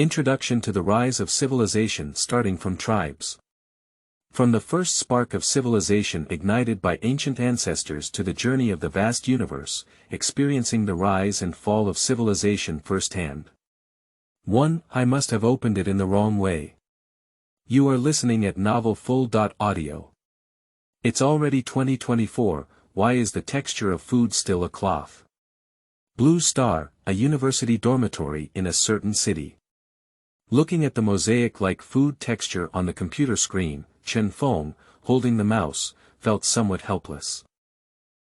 Introduction to the rise of civilization starting from tribes. From the first spark of civilization ignited by ancient ancestors to the journey of the vast universe, experiencing the rise and fall of civilization firsthand. 1. I must have opened it in the wrong way. You are listening at novelfull.audio. It's already 2024, why is the texture of food still a cloth? Blue Star, a university dormitory in a certain city. Looking at the mosaic-like food texture on the computer screen, Chen Feng, holding the mouse, felt somewhat helpless.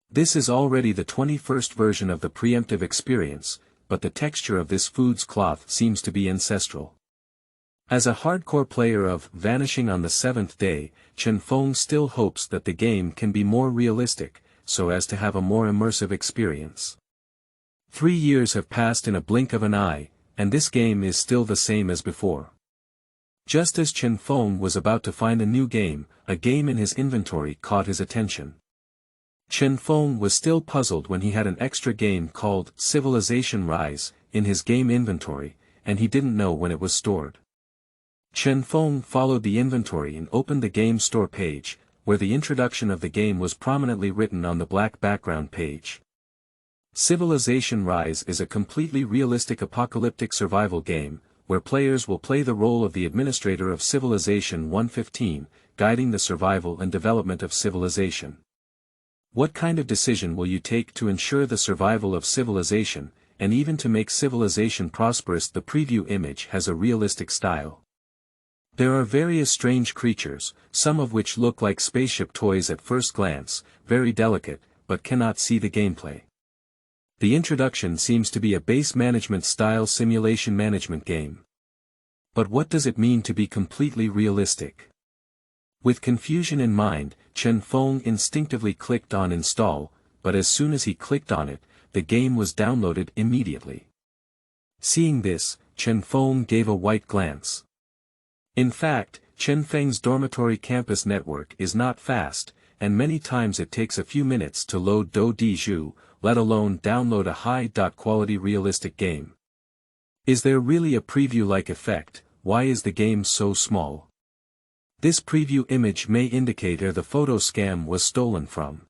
This is already the 21st version of the preemptive experience, but the texture of this food's cloth seems to be ancestral. As a hardcore player of Vanishing on the Seventh Day, Chen Feng still hopes that the game can be more realistic, so as to have a more immersive experience. 3 years have passed in a blink of an eye, and this game is still the same as before. Just as Chen Feng was about to find a new game, a game in his inventory caught his attention. Chen Feng was still puzzled when he had an extra game called Civilization Rise in his game inventory, and he didn't know when it was stored. Chen Feng followed the inventory and opened the game store page, where the introduction of the game was prominently written on the black background page. Civilization Rise is a completely realistic apocalyptic survival game, where players will play the role of the administrator of Civilization 115, guiding the survival and development of civilization. What kind of decision will you take to ensure the survival of civilization, and even to make civilization prosperous? The preview image has a realistic style. There are various strange creatures, some of which look like spaceship toys at first glance, very delicate, but cannot see the gameplay. The introduction seems to be a base management-style simulation management game. But what does it mean to be completely realistic? With confusion in mind, Chen Feng instinctively clicked on Install, but as soon as he clicked on it, the game was downloaded immediately. Seeing this, Chen Feng gave a white glance. In fact, Chen Feng's dormitory campus network is not fast, and many times it takes a few minutes to load DoDiju, let alone download a high-quality realistic game. Is there really a preview-like effect? Why is the game so small? This preview image may indicate where the photo scam was stolen from.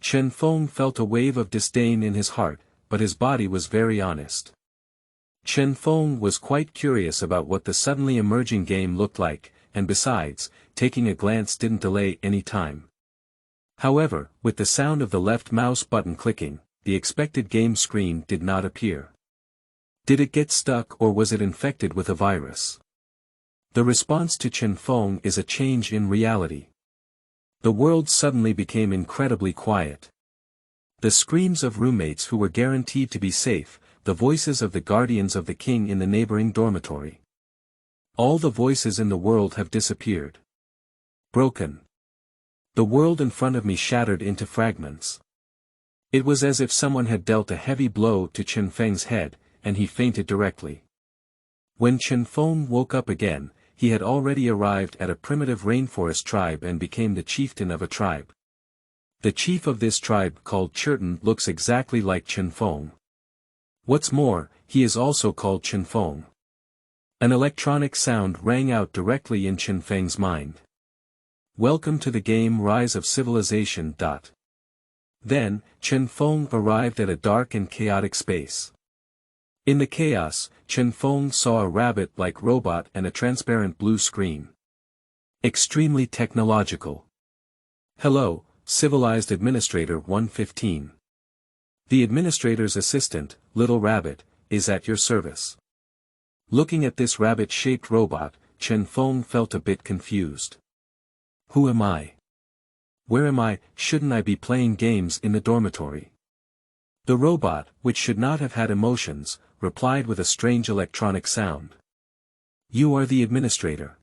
Chen Feng felt a wave of disdain in his heart, but his body was very honest. Chen Feng was quite curious about what the suddenly emerging game looked like, and besides, taking a glance didn't delay any time. However, with the sound of the left mouse button clicking, the expected game screen did not appear. Did it get stuck or was it infected with a virus? The response to Chen Feng is a change in reality. The world suddenly became incredibly quiet. The screams of roommates who were guaranteed to be safe, the voices of the guardians of the king in the neighboring dormitory. All the voices in the world have disappeared. Broken. The world in front of me shattered into fragments. It was as if someone had dealt a heavy blow to Chen Feng's head, and he fainted directly. When Chen Feng woke up again, he had already arrived at a primitive rainforest tribe and became the chieftain of a tribe. The chief of this tribe, called Churton, looks exactly like Chen Feng. What's more, he is also called Chen Feng. An electronic sound rang out directly in Chen Feng's mind. Welcome to the game Rise of Civilization. Then, Chen Feng arrived at a dark and chaotic space. In the chaos, Chen Feng saw a rabbit-like robot and a transparent blue screen. Extremely technological. Hello, Civilized Administrator 115. The administrator's assistant, Little Rabbit, is at your service. Looking at this rabbit-shaped robot, Chen Feng felt a bit confused. Who am I? Where am I? Shouldn't I be playing games in the dormitory? The robot, which should not have had emotions, replied with a strange electronic sound. You are the administrator.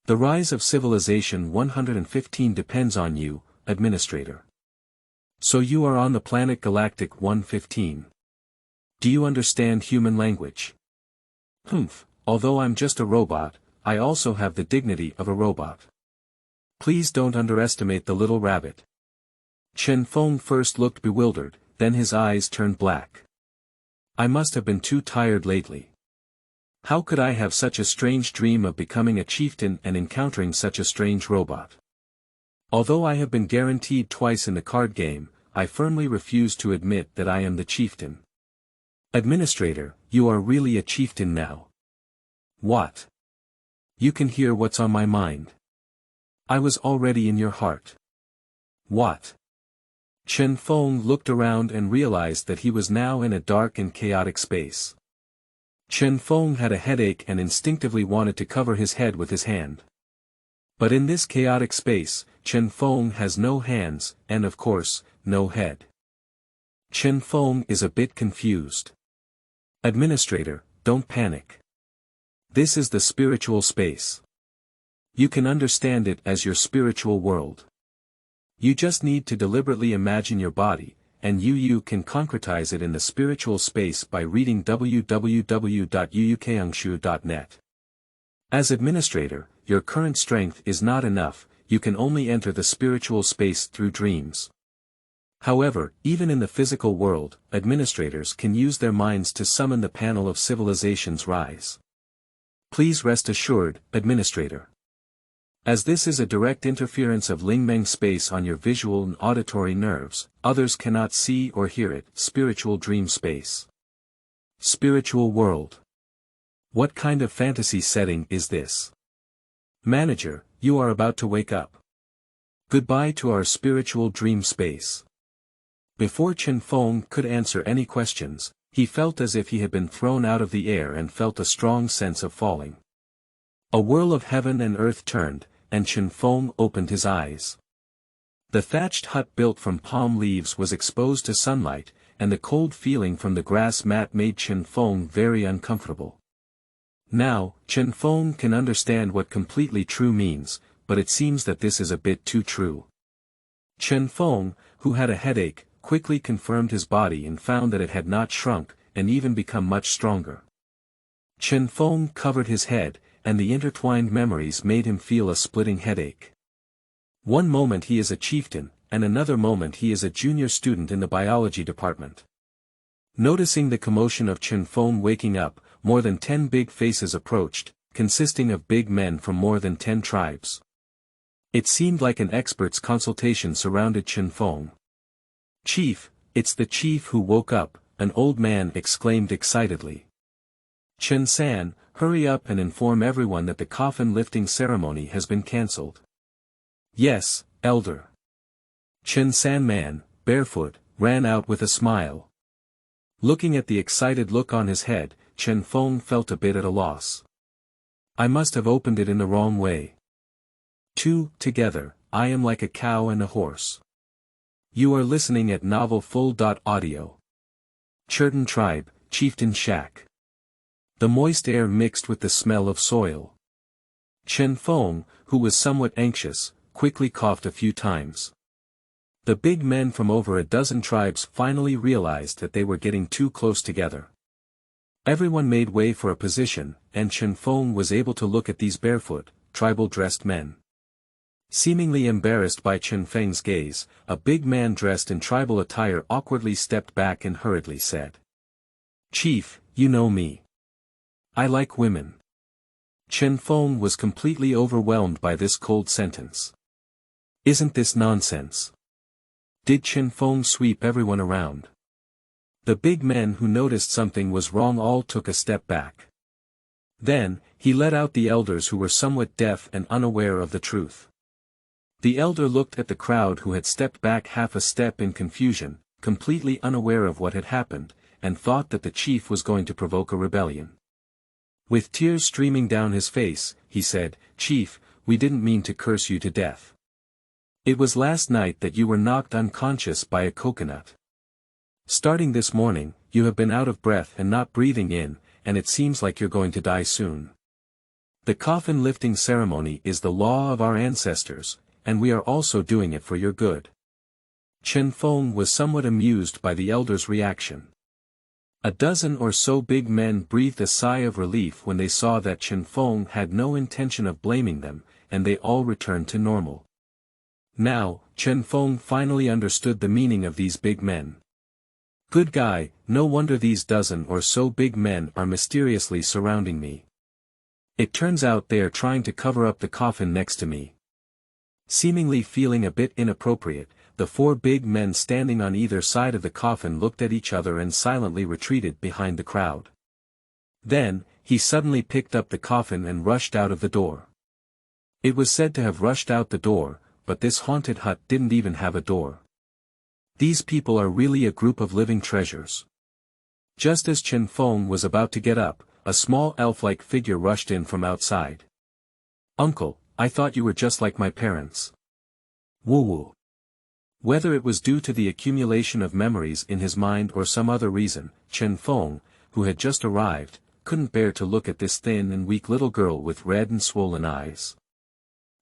The rise of Civilization 115 depends on you, administrator. So you are on the planet Galactic 115. Do you understand human language? Although I'm just a robot, I also have the dignity of a robot. Please don't underestimate the little rabbit. Chen Feng first looked bewildered, then his eyes turned black. I must have been too tired lately. How could I have such a strange dream of becoming a chieftain and encountering such a strange robot? Although I have been guaranteed twice in the card game, I firmly refuse to admit that I am the chieftain. Administrator, you are really a chieftain now. What? You can hear what's on my mind. I was already in your heart. What? Chen Feng looked around and realized that he was now in a dark and chaotic space. Chen Feng had a headache and instinctively wanted to cover his head with his hand. But in this chaotic space, Chen Feng has no hands, and of course, no head. Chen Feng is a bit confused. Administrator, don't panic. This is the spiritual space. You can understand it as your spiritual world. You just need to deliberately imagine your body, and you can concretize it in the spiritual space by reading www.yuukeangshu.net. As administrator, your current strength is not enough, you can only enter the spiritual space through dreams. However, even in the physical world, administrators can use their minds to summon the panel of civilization's rise. Please rest assured, administrator. As this is a direct interference of Lingmeng space on your visual and auditory nerves, others cannot see or hear it. Spiritual dream space. Spiritual world. What kind of fantasy setting is this? Manager, you are about to wake up. Goodbye to our spiritual dream space. Before Chen Feng could answer any questions, he felt as if he had been thrown out of the air and felt a strong sense of falling. A whirl of heaven and earth turned, and Chen Feng opened his eyes. The thatched hut built from palm leaves was exposed to sunlight, and the cold feeling from the grass mat made Chen Feng very uncomfortable. Now, Chen Feng can understand what completely true means, but it seems that this is a bit too true. Chen Feng, who had a headache, quickly confirmed his body and found that it had not shrunk, and even become much stronger. Chen Feng covered his head, and the intertwined memories made him feel a splitting headache. One moment he is a chieftain, and another moment he is a junior student in the biology department. Noticing the commotion of Chen Feng waking up, more than 10 big faces approached, consisting of big men from more than 10 tribes. It seemed like an expert's consultation surrounded Chen Feng. Chief, it's the chief who woke up, an old man exclaimed excitedly. Chen San, hurry up and inform everyone that the coffin lifting ceremony has been cancelled. Yes, elder. Chen San man, barefoot, ran out with a smile. Looking at the excited look on his head, Chen Feng felt a bit at a loss. I must have opened it in the wrong way. Together, I am like a cow and a horse. You are listening at novelfull.audio. Churton Tribe, Chieftain Shack. The moist air mixed with the smell of soil. Chen Feng, who was somewhat anxious, quickly coughed a few times. The big men from over a dozen tribes finally realized that they were getting too close together. Everyone made way for a position, and Chen Feng was able to look at these barefoot, tribal-dressed men. Seemingly embarrassed by Chen Feng's gaze, a big man dressed in tribal attire awkwardly stepped back and hurriedly said. Chief, you know me. I like women. Chen Feng was completely overwhelmed by this cold sentence. Isn't this nonsense? Did Chen Feng sweep everyone around? The big men who noticed something was wrong all took a step back. Then, he let out the elders who were somewhat deaf and unaware of the truth. The elder looked at the crowd who had stepped back half a step in confusion, completely unaware of what had happened, and thought that the chief was going to provoke a rebellion. With tears streaming down his face, he said, Chief, we didn't mean to curse you to death. It was last night that you were knocked unconscious by a coconut. Starting this morning, you have been out of breath and not breathing in, and it seems like you're going to die soon. The coffin lifting ceremony is the law of our ancestors, and we are also doing it for your good. Chen Feng was somewhat amused by the elder's reaction. A dozen or so big men breathed a sigh of relief when they saw that Chen Feng had no intention of blaming them, and they all returned to normal. Now, Chen Feng finally understood the meaning of these big men. Good guy, no wonder these dozen or so big men are mysteriously surrounding me. It turns out they are trying to cover up the coffin next to me. Seemingly feeling a bit inappropriate, the 4 big men standing on either side of the coffin looked at each other and silently retreated behind the crowd. Then, he suddenly picked up the coffin and rushed out of the door. It was said to have rushed out the door, but this haunted hut didn't even have a door. These people are really a group of living treasures. Just as Chen Feng was about to get up, a small elf-like figure rushed in from outside. "Uncle, I thought you were just like my parents." Woo-woo. Whether it was due to the accumulation of memories in his mind or some other reason, Chen Feng, who had just arrived, couldn't bear to look at this thin and weak little girl with red and swollen eyes.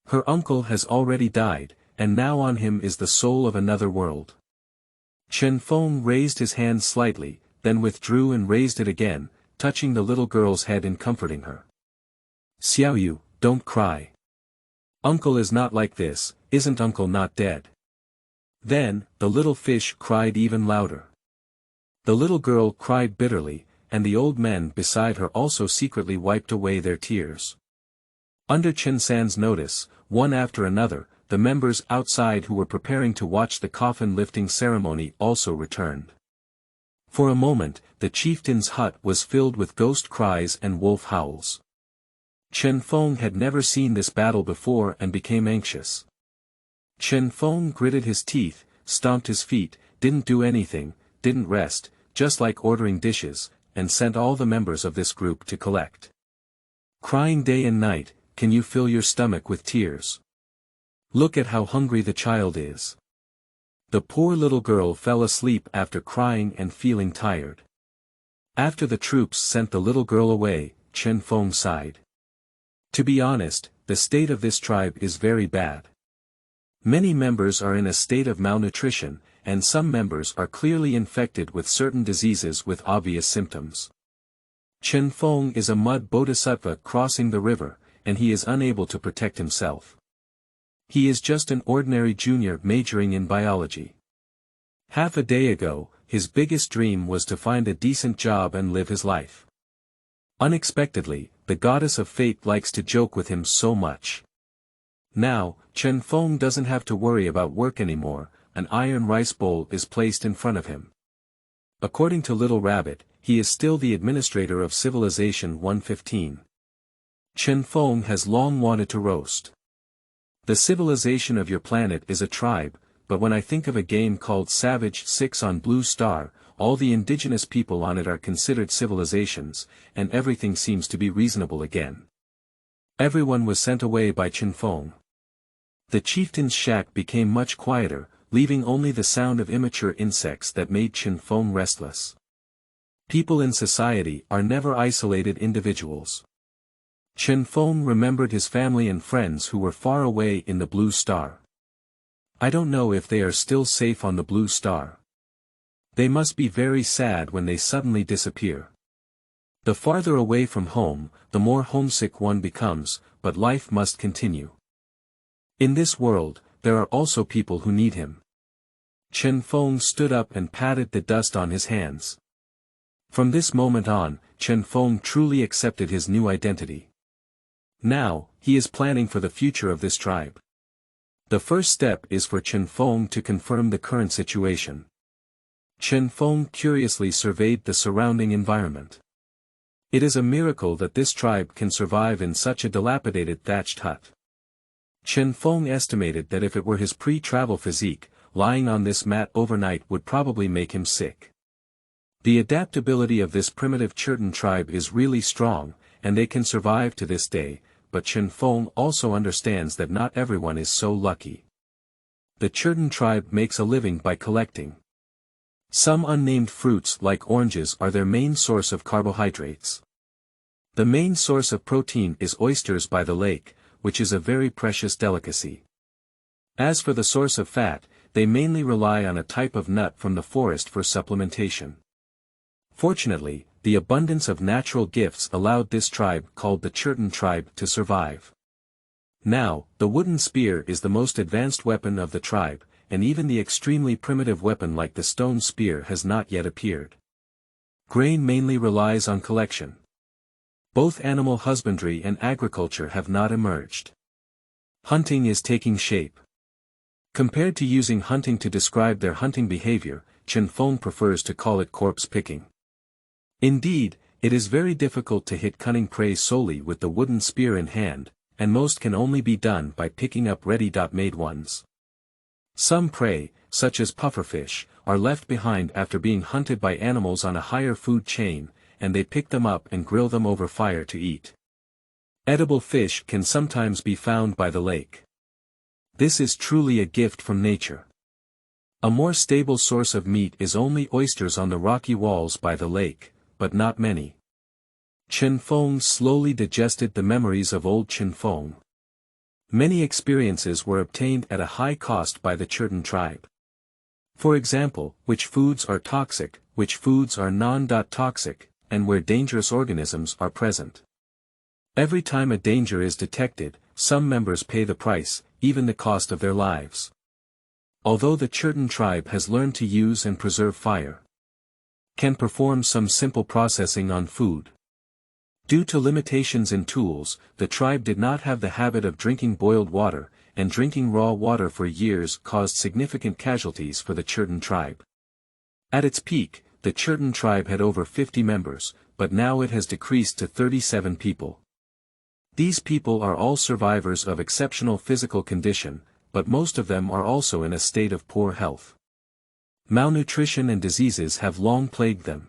Her uncle has already died, and now on him is the soul of another world. Chen Feng raised his hand slightly, then withdrew and raised it again, touching the little girl's head and comforting her. "Xiaoyu, don't cry. Uncle is not like this, isn't Uncle not dead?" Then, the little fish cried even louder. The little girl cried bitterly, and the old men beside her also secretly wiped away their tears. Under Chen San's notice, one after another, the members outside who were preparing to watch the coffin-lifting ceremony also returned. For a moment, the chieftain's hut was filled with ghost cries and wolf howls. Chen Feng had never seen this battle before and became anxious. Chen Feng gritted his teeth, stomped his feet, didn't do anything, didn't rest, just like ordering dishes, and sent all the members of this group to collect. Crying day and night, can you fill your stomach with tears? Look at how hungry the child is. The poor little girl fell asleep after crying and feeling tired. After the troops sent the little girl away, Chen Feng sighed. To be honest, the state of this tribe is very bad. Many members are in a state of malnutrition, and some members are clearly infected with certain diseases with obvious symptoms. Chen Feng is a mud bodhisattva crossing the river, and he is unable to protect himself. He is just an ordinary junior majoring in biology. Half a day ago, his biggest dream was to find a decent job and live his life. Unexpectedly, the goddess of fate likes to joke with him so much. Now, Chen Feng doesn't have to worry about work anymore, an iron rice bowl is placed in front of him. According to Little Rabbit, he is still the administrator of Civilization 115. Chen Feng has long wanted to roast. The civilization of your planet is a tribe, but when I think of a game called Savage 6 on Blue Star, all the indigenous people on it are considered civilizations, and everything seems to be reasonable again. Everyone was sent away by Chen Feng. The chieftain's shack became much quieter, leaving only the sound of immature insects that made Chen Feng restless. People in society are never isolated individuals. Chen Feng remembered his family and friends who were far away in the Blue Star. I don't know if they are still safe on the Blue Star. They must be very sad when they suddenly disappear. The farther away from home, the more homesick one becomes, but life must continue. In this world, there are also people who need him. Chen Feng stood up and patted the dust on his hands. From this moment on, Chen Feng truly accepted his new identity. Now, he is planning for the future of this tribe. The first step is for Chen Feng to confirm the current situation. Chen Feng curiously surveyed the surrounding environment. It is a miracle that this tribe can survive in such a dilapidated thatched hut. Chen Feng estimated that if it were his pre-travel physique, lying on this mat overnight would probably make him sick. The adaptability of this primitive Churton tribe is really strong, and they can survive to this day, but Chen Feng also understands that not everyone is so lucky. The Churton tribe makes a living by collecting. Some unnamed fruits like oranges are their main source of carbohydrates. The main source of protein is oysters by the lake, which is a very precious delicacy. As for the source of fat, they mainly rely on a type of nut from the forest for supplementation. Fortunately, the abundance of natural gifts allowed this tribe called the Churton tribe to survive. Now, the wooden spear is the most advanced weapon of the tribe, and even the extremely primitive weapon like the stone spear has not yet appeared. Grain mainly relies on collection. Both animal husbandry and agriculture have not emerged. Hunting is taking shape. Compared to using hunting to describe their hunting behavior, Chen Feng prefers to call it corpse picking. Indeed, it is very difficult to hit cunning prey solely with the wooden spear in hand, and most can only be done by picking up ready-made ones. Some prey, such as pufferfish, are left behind after being hunted by animals on a higher food chain, and they pick them up and grill them over fire to eat. Edible fish can sometimes be found by the lake. This is truly a gift from nature. A more stable source of meat is only oysters on the rocky walls by the lake, but not many. Chen Feng slowly digested the memories of old Chen Feng. Many experiences were obtained at a high cost by the Churton tribe. For example, which foods are toxic, which foods are non-toxic, and where dangerous organisms are present. Every time a danger is detected, some members pay the price, even the cost of their lives. Although the Churton tribe has learned to use and preserve fire, can perform some simple processing on food. Due to limitations in tools, the tribe did not have the habit of drinking boiled water, and drinking raw water for years caused significant casualties for the Churton tribe. At its peak, the Churton tribe had over 50 members, but now it has decreased to 37 people. These people are all survivors of exceptional physical condition, but most of them are also in a state of poor health. Malnutrition and diseases have long plagued them.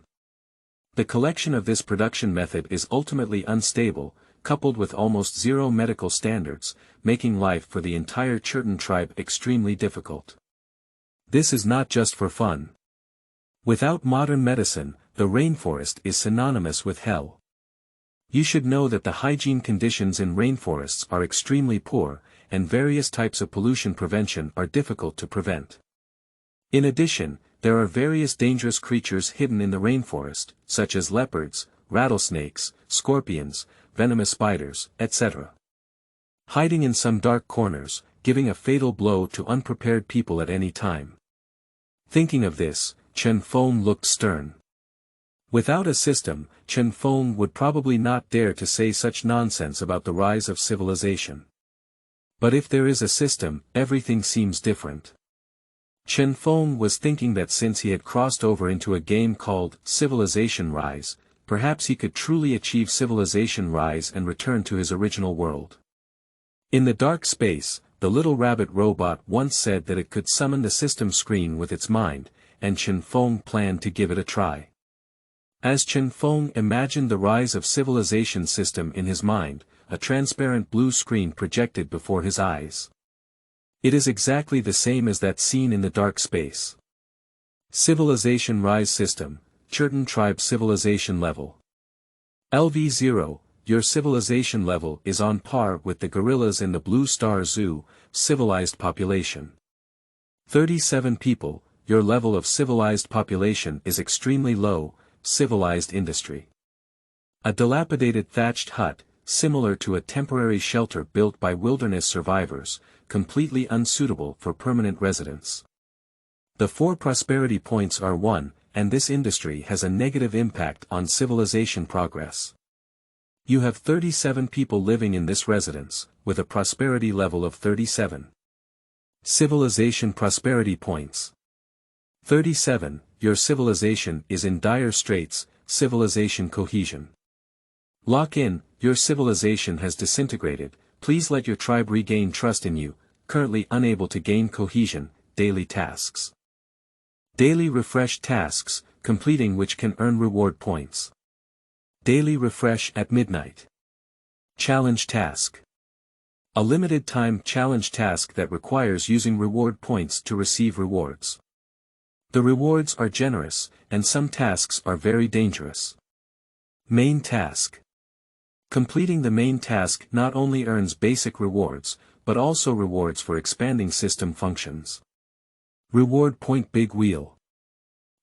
The collection of this production method is ultimately unstable, coupled with almost zero medical standards, making life for the entire Churton tribe extremely difficult. This is not just for fun. Without modern medicine, the rainforest is synonymous with hell. You should know that the hygiene conditions in rainforests are extremely poor, and various types of pollution prevention are difficult to prevent. In addition, there are various dangerous creatures hidden in the rainforest, such as leopards, rattlesnakes, scorpions, venomous spiders, etc. Hiding in some dark corners, giving a fatal blow to unprepared people at any time. Thinking of this, Chen Feng looked stern. Without a system, Chen Feng would probably not dare to say such nonsense about the rise of civilization. But if there is a system, everything seems different. Chen Feng was thinking that since he had crossed over into a game called Civilization Rise, perhaps he could truly achieve Civilization Rise and return to his original world. In the dark space, the little rabbit robot once said that it could summon the system screen with its mind, and Chen Feng planned to give it a try. As Chen Feng imagined the rise of civilization system in his mind, a transparent blue screen projected before his eyes. It is exactly the same as that seen in the dark space. Civilization Rise System, Churton Tribe Civilization Level. LV0, your civilization level is on par with the gorillas in the Blue Star Zoo, civilized population. 37 people, your level of civilized population is extremely low, civilized industry. A dilapidated thatched hut, similar to a temporary shelter built by wilderness survivors, completely unsuitable for permanent residence. The 4 prosperity points are 1, and this industry has a negative impact on civilization progress. You have 37 people living in this residence, with a prosperity level of 37. Civilization prosperity points. 37, your civilization is in dire straits, civilization cohesion. Lock in, your civilization has disintegrated, please let your tribe regain trust in you, currently unable to gain cohesion, daily tasks. Daily refresh tasks, completing which can earn reward points. Daily refresh at midnight. Challenge task. A limited time challenge task that requires using reward points to receive rewards. The rewards are generous, and some tasks are very dangerous. Main task. Completing the main task not only earns basic rewards, but also rewards for expanding system functions. Reward point Big Wheel.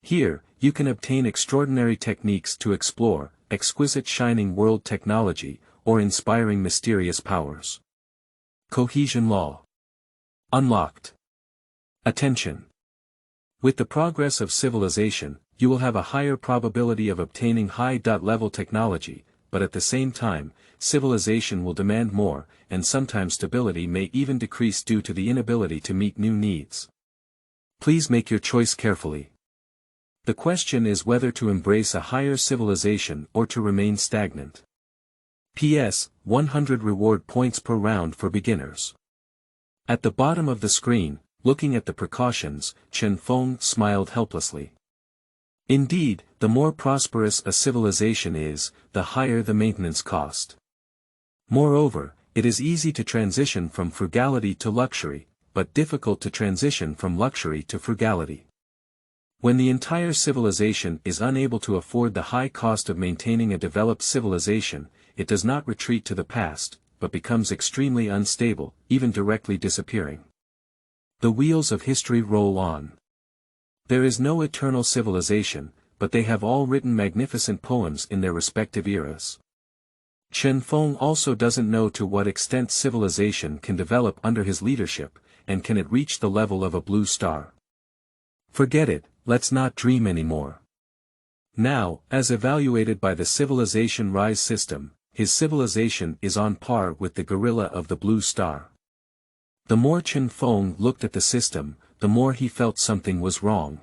Here, you can obtain extraordinary techniques to explore, exquisite shining world technology, or inspiring mysterious powers. Cohesion Law. Unlocked. Attention! With the progress of civilization, you will have a higher probability of obtaining high-level technology, but at the same time, civilization will demand more, and sometimes stability may even decrease due to the inability to meet new needs. Please make your choice carefully. The question is whether to embrace a higher civilization or to remain stagnant. P.S. 100 reward points per round for beginners. At the bottom of the screen, looking at the precautions, Chen Feng smiled helplessly. Indeed, the more prosperous a civilization is, the higher the maintenance cost. Moreover, it is easy to transition from frugality to luxury, but difficult to transition from luxury to frugality. When the entire civilization is unable to afford the high cost of maintaining a developed civilization, it does not retreat to the past, but becomes extremely unstable, even directly disappearing. The wheels of history roll on. There is no eternal civilization, but they have all written magnificent poems in their respective eras. Chen Feng also doesn't know to what extent civilization can develop under his leadership, and can it reach the level of a blue star. Forget it, let's not dream anymore. Now, as evaluated by the Civilization Rise system, his civilization is on par with the gorilla of the blue star. The more Chen Feng looked at the system, the more he felt something was wrong.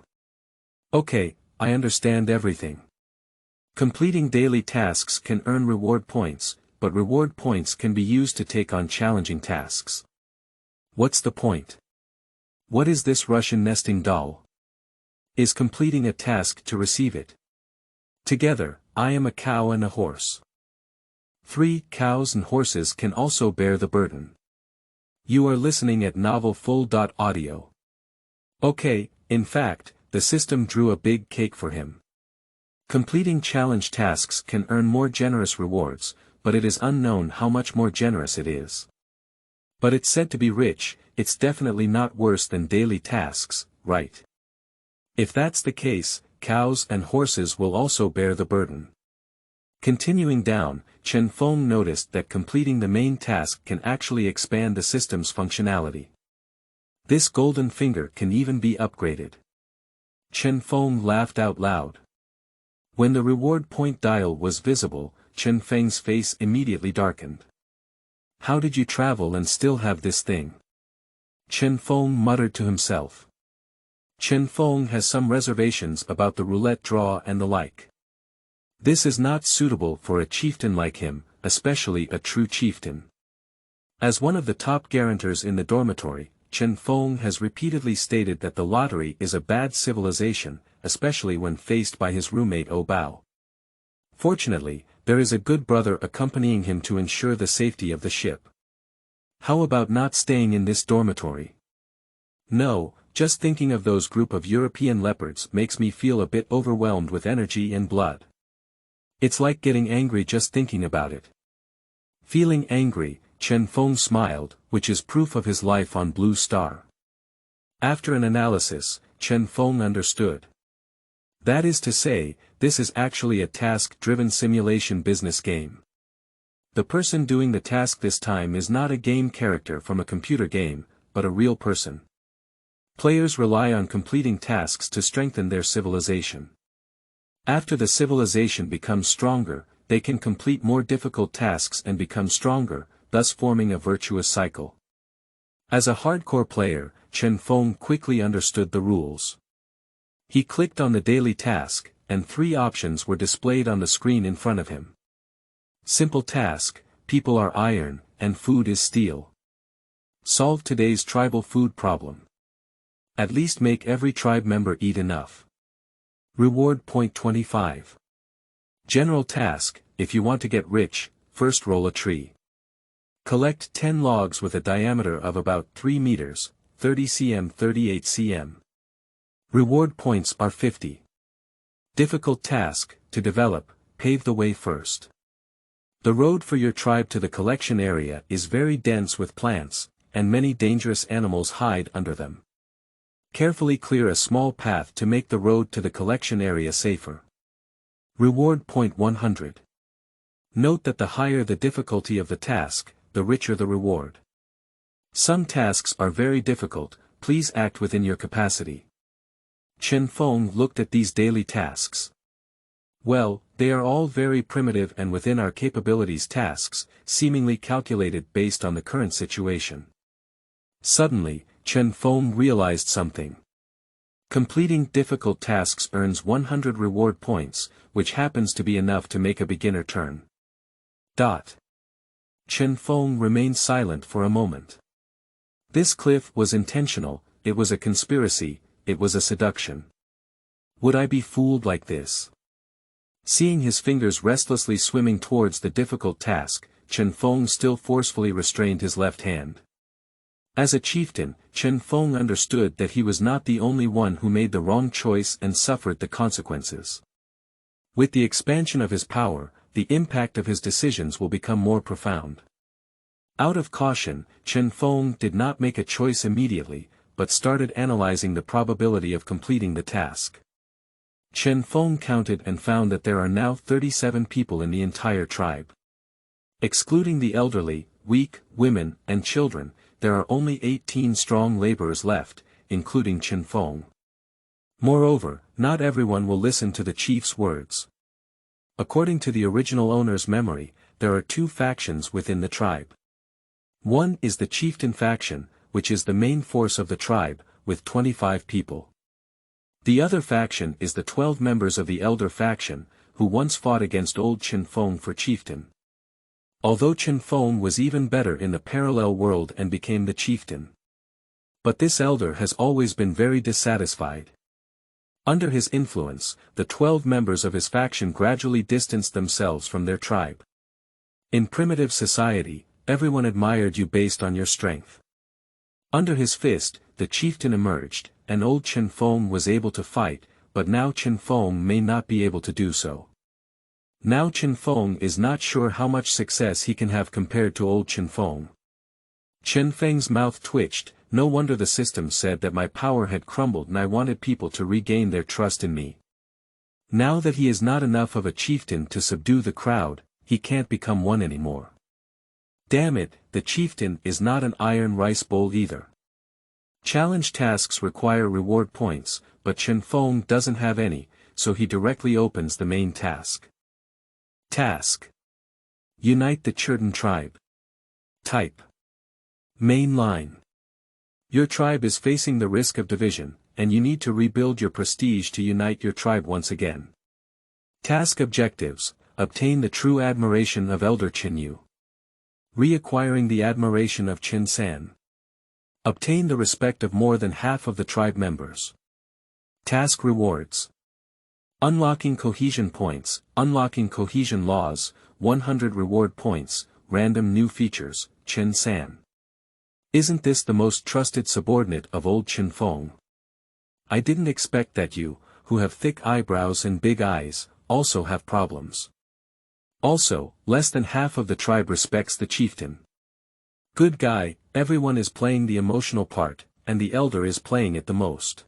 Okay, I understand everything. Completing daily tasks can earn reward points, but reward points can be used to take on challenging tasks. What's the point? What is this Russian nesting doll? Is completing a task to receive it? Together, I am a cow and a horse. 3 cows and horses can also bear the burden. You are listening at novelfull.audio. Okay, in fact, the system drew a big cake for him. Completing challenge tasks can earn more generous rewards, but it is unknown how much more generous it is. But it's said to be rich, it's definitely not worse than daily tasks, right? If that's the case, cows and horses will also bear the burden. Continuing down, Chen Feng noticed that completing the main task can actually expand the system's functionality. This golden finger can even be upgraded. Chen Feng laughed out loud. When the reward point dial was visible, Chen Feng's face immediately darkened. How did you travel and still have this thing? Chen Feng muttered to himself. Chen Feng has some reservations about the roulette draw and the like. This is not suitable for a chieftain like him, especially a true chieftain. As one of the top guarantors in the dormitory, Chen Feng has repeatedly stated that the lottery is a bad civilization, especially when faced by his roommate Bao. Fortunately, there is a good brother accompanying him to ensure the safety of the ship. How about not staying in this dormitory? No, just thinking of those group of European leopards makes me feel a bit overwhelmed with energy and blood. It's like getting angry just thinking about it. Feeling angry, Chen Feng smiled, which is proof of his life on Blue Star. After an analysis, Chen Feng understood. That is to say, this is actually a task-driven simulation business game. The person doing the task this time is not a game character from a computer game, but a real person. Players rely on completing tasks to strengthen their civilization. After the civilization becomes stronger, they can complete more difficult tasks and become stronger, thus forming a virtuous cycle. As a hardcore player, Chen Feng quickly understood the rules. He clicked on the daily task, and 3 options were displayed on the screen in front of him. Simple task, people are iron, and food is steel. Solve today's tribal food problem. At least make every tribe member eat enough. Reward point 25. General task, if you want to get rich, first roll a tree. Collect 10 logs with a diameter of about 3 meters, 30 cm 38 cm. Reward points are 50. Difficult task, to develop, pave the way first. The road for your tribe to the collection area is very dense with plants, and many dangerous animals hide under them. Carefully clear a small path to make the road to the collection area safer. Reward point 100. Note that the higher the difficulty of the task, the richer the reward. Some tasks are very difficult, please act within your capacity. Chen Feng looked at these daily tasks. Well, they are all very primitive and within our capabilities tasks, seemingly calculated based on the current situation. Suddenly, Chen Feng realized something. Completing difficult tasks earns 100 reward points, which happens to be enough to make a beginner turn. Chen Feng remained silent for a moment. This cliff was intentional, it was a conspiracy, it was a seduction. Would I be fooled like this? Seeing his fingers restlessly swimming towards the difficult task, Chen Feng still forcefully restrained his left hand. As a chieftain, Chen Feng understood that he was not the only one who made the wrong choice and suffered the consequences. With the expansion of his power, the impact of his decisions will become more profound. Out of caution, Chen Feng did not make a choice immediately, but started analyzing the probability of completing the task. Chen Feng counted and found that there are now 37 people in the entire tribe. Excluding the elderly, weak, women, and children, there are only 18 strong laborers left, including Chen Feng. Moreover, not everyone will listen to the chief's words. According to the original owner's memory, there are two factions within the tribe. One is the chieftain faction, which is the main force of the tribe, with 25 people. The other faction is the 12 members of the elder faction, who once fought against old Chen Feng for chieftain. Although Chen Feng was even better in the parallel world and became the chieftain. But this elder has always been very dissatisfied. Under his influence, the 12 members of his faction gradually distanced themselves from their tribe. In primitive society, everyone admired you based on your strength. Under his fist, the chieftain emerged, and old Chen Feng was able to fight, but now Chen Feng may not be able to do so. Now Chen Feng is not sure how much success he can have compared to old Chen Feng. Chen Feng's mouth twitched. No wonder the system said that my power had crumbled and I wanted people to regain their trust in me. Now that he is not enough of a chieftain to subdue the crowd, he can't become one anymore. Damn it, the chieftain is not an iron rice bowl either. Challenge tasks require reward points, but Chen Feng doesn't have any, so he directly opens the main task. Task: Unite the Churton tribe. Type: Main line. Your tribe is facing the risk of division, and you need to rebuild your prestige to unite your tribe once again. Task objectives: Obtain the true admiration of Elder Chen Yu. Reacquiring the admiration of Chen San. Obtain the respect of more than half of the tribe members. Task rewards: Unlocking cohesion points, unlocking cohesion laws, 100 reward points, random new features, Chen San. Isn't this the most trusted subordinate of old Chen Feng? I didn't expect that you, who have thick eyebrows and big eyes, also have problems. Also, less than half of the tribe respects the chieftain. Good guy, everyone is playing the emotional part, and the elder is playing it the most.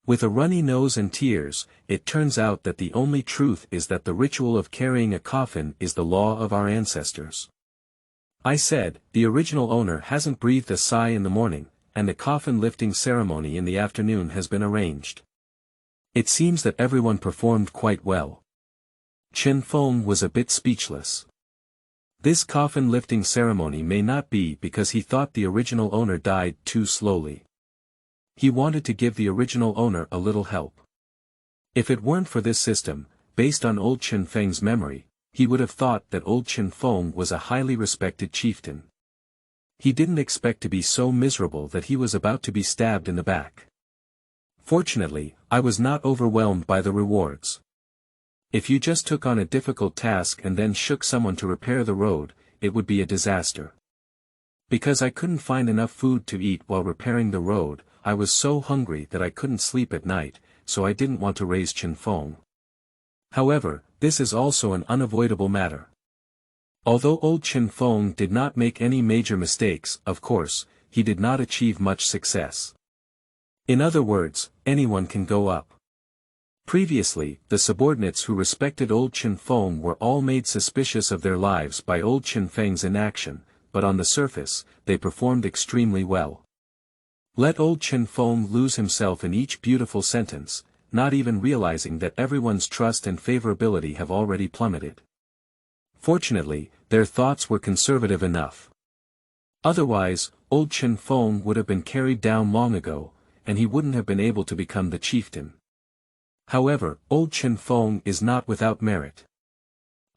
With a runny nose and tears, it turns out that the only truth is that the ritual of carrying a coffin is the law of our ancestors. I said, the original owner hasn't breathed a sigh in the morning, and the coffin lifting ceremony in the afternoon has been arranged. It seems that everyone performed quite well. Chen Feng was a bit speechless. This coffin lifting ceremony may not be because he thought the original owner died too slowly. He wanted to give the original owner a little help. If it weren't for this system, based on old Chen Feng's memory, he would have thought that old Chen Feng was a highly respected chieftain. He didn't expect to be so miserable that he was about to be stabbed in the back. Fortunately, I was not overwhelmed by the rewards. If you just took on a difficult task and then shook someone to repair the road, it would be a disaster. Because I couldn't find enough food to eat while repairing the road, I was so hungry that I couldn't sleep at night, so I didn't want to raise Chen Feng. However, this is also an unavoidable matter. Although old Chen Feng did not make any major mistakes, of course, he did not achieve much success. In other words, anyone can go up. Previously, the subordinates who respected old Chen Feng were all made suspicious of their lives by old Chen Feng's inaction, but on the surface, they performed extremely well. Let old Chen Feng lose himself in each beautiful sentence, not even realizing that everyone's trust and favorability have already plummeted. Fortunately, their thoughts were conservative enough. Otherwise, old Chen Feng would have been carried down long ago, and he wouldn't have been able to become the chieftain. However, old Chen Feng is not without merit.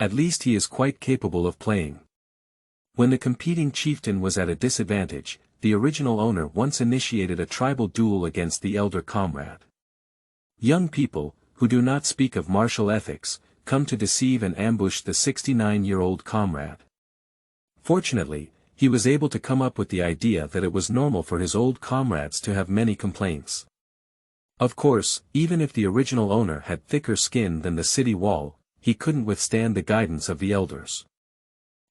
At least he is quite capable of playing. When the competing chieftain was at a disadvantage, the original owner once initiated a tribal duel against the elder comrade. Young people, who do not speak of martial ethics, come to deceive and ambush the 69-year-old comrade. Fortunately, he was able to come up with the idea that it was normal for his old comrades to have many complaints. Of course, even if the original owner had thicker skin than the city wall, he couldn't withstand the guidance of the elders.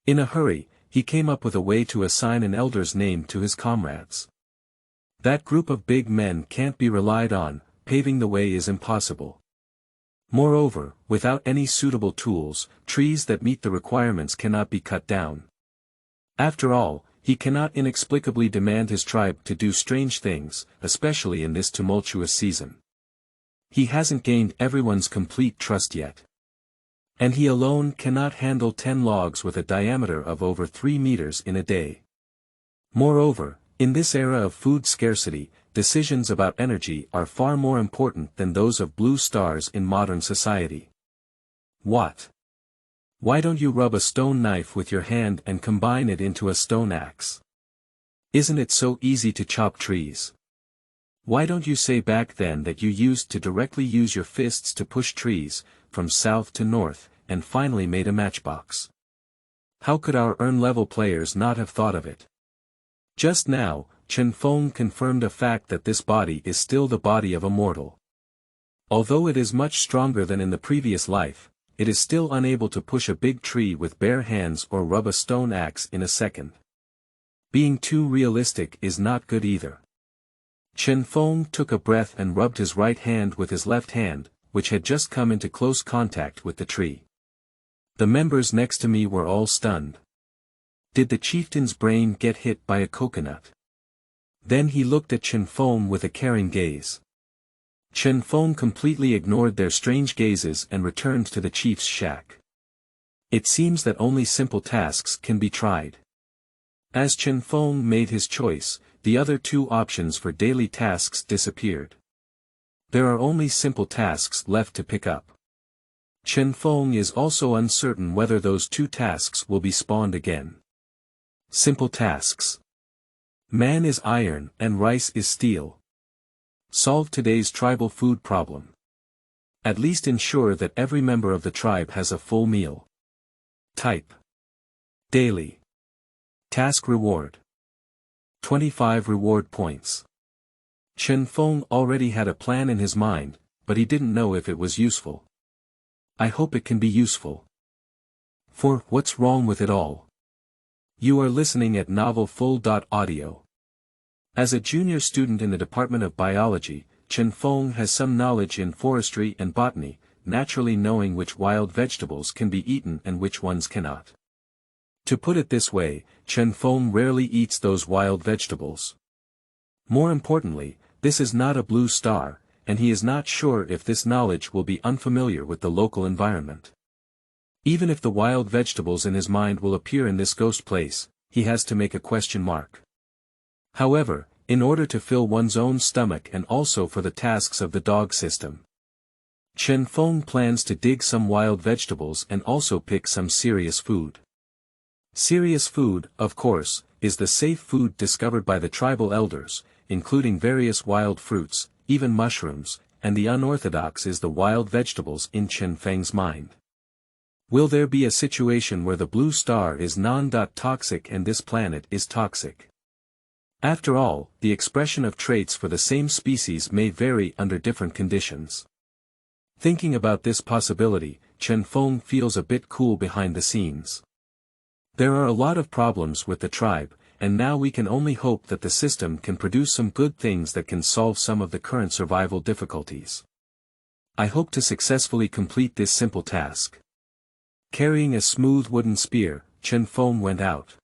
In a hurry, he came up with a way to assign an elder's name to his comrades. That group of big men can't be relied on, paving the way is impossible. Moreover, without any suitable tools, trees that meet the requirements cannot be cut down. After all, he cannot inexplicably demand his tribe to do strange things, especially in this tumultuous season. He hasn't gained everyone's complete trust yet. And he alone cannot handle 10 logs with a diameter of over 3 meters in a day. Moreover, in this era of food scarcity, decisions about energy are far more important than those of blue stars in modern society. What? Why don't you rub a stone knife with your hand and combine it into a stone axe? Isn't it so easy to chop trees? Why don't you say back then that you used to directly use your fists to push trees, from south to north, and finally made a matchbox? How could our urn-level players not have thought of it? Just now, Chen Feng confirmed a fact that this body is still the body of a mortal. Although it is much stronger than in the previous life, it is still unable to push a big tree with bare hands or rub a stone axe in a second. Being too realistic is not good either. Chen Feng took a breath and rubbed his right hand with his left hand, which had just come into close contact with the tree. The members next to me were all stunned. Did the chieftain's brain get hit by a coconut? Then he looked at Chen Feng with a caring gaze. Chen Feng completely ignored their strange gazes and returned to the chief's shack. It seems that only simple tasks can be tried. As Chen Feng made his choice, the other two options for daily tasks disappeared. There are only simple tasks left to pick up. Chen Feng is also uncertain whether those two tasks will be spawned again. Simple tasks. Man is iron and rice is steel. Solve today's tribal food problem. At least ensure that every member of the tribe has a full meal. Type. Daily. Task reward. 25 reward points. Chen Feng already had a plan in his mind, but he didn't know if it was useful. I hope it can be useful. For, what's wrong with it all? You are listening at novelfull.audio. As a junior student in the Department of Biology, Chen Feng has some knowledge in forestry and botany, naturally knowing which wild vegetables can be eaten and which ones cannot. To put it this way, Chen Feng rarely eats those wild vegetables. More importantly, this is not a blue star, and he is not sure if this knowledge will be unfamiliar with the local environment. Even if the wild vegetables in his mind will appear in this ghost place, he has to make a question mark. However, in order to fill one's own stomach and also for the tasks of the dog system, Chen Feng plans to dig some wild vegetables and also pick some serious food. Serious food, of course, is the safe food discovered by the tribal elders, including various wild fruits, even mushrooms, and the unorthodox is the wild vegetables in Chen Feng's mind. Will there be a situation where the blue star is non-toxic and this planet is toxic? After all, the expression of traits for the same species may vary under different conditions. Thinking about this possibility, Chen Feng feels a bit cool behind the scenes. There are a lot of problems with the tribe, and now we can only hope that the system can produce some good things that can solve some of the current survival difficulties. I hope to successfully complete this simple task. Carrying a smooth wooden spear, Chen Feng went out.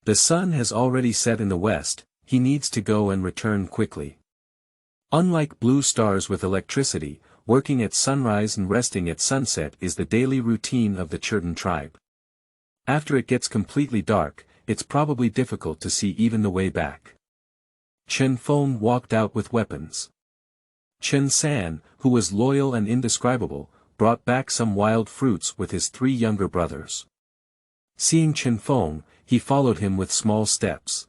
The sun has already set in the west, he needs to go and return quickly. Unlike blue stars with electricity, working at sunrise and resting at sunset is the daily routine of the Churton tribe. After it gets completely dark, it's probably difficult to see even the way back. Chen Feng walked out with weapons. Chen San, who was loyal and indescribable, brought back some wild fruits with his 3 younger brothers. Seeing Chen Feng, he followed him with small steps.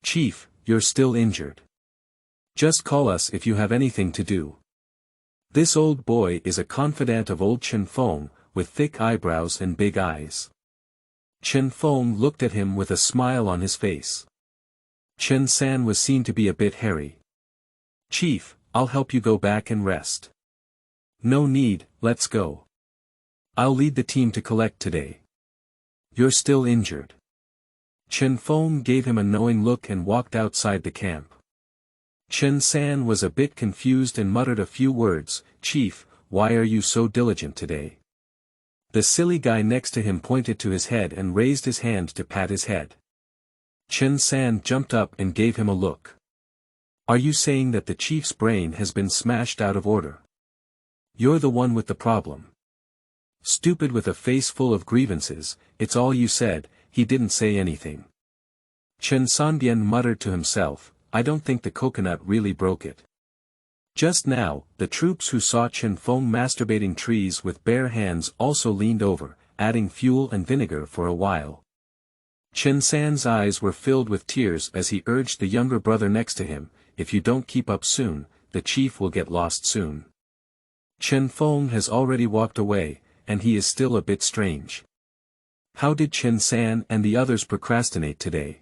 "Chief, you're still injured. Just call us if you have anything to do." This old boy is a confidant of old Chen Feng, with thick eyebrows and big eyes. Chen Feng looked at him with a smile on his face. Chen San was seen to be a bit hairy. "Chief, I'll help you go back and rest." "No need, let's go. I'll lead the team to collect today." "You're still injured." Chen Feng gave him a knowing look and walked outside the camp. Chen San was a bit confused and muttered a few words. "Chief, why are you so diligent today?" The silly guy next to him pointed to his head and raised his hand to pat his head. Chen San jumped up and gave him a look. "Are you saying that the chief's brain has been smashed out of order? You're the one with the problem." Stupid with a face full of grievances, "It's all you said." He didn't say anything. Chen Sanbian muttered to himself, "I don't think the coconut really broke it." Just now, the troops who saw Chen Feng masturbating trees with bare hands also leaned over, adding fuel and vinegar for a while. Chen San's eyes were filled with tears as he urged the younger brother next to him, "If you don't keep up soon, the chief will get lost soon." Chen Feng has already walked away, and he is still a bit strange. How did Chen San and the others procrastinate today?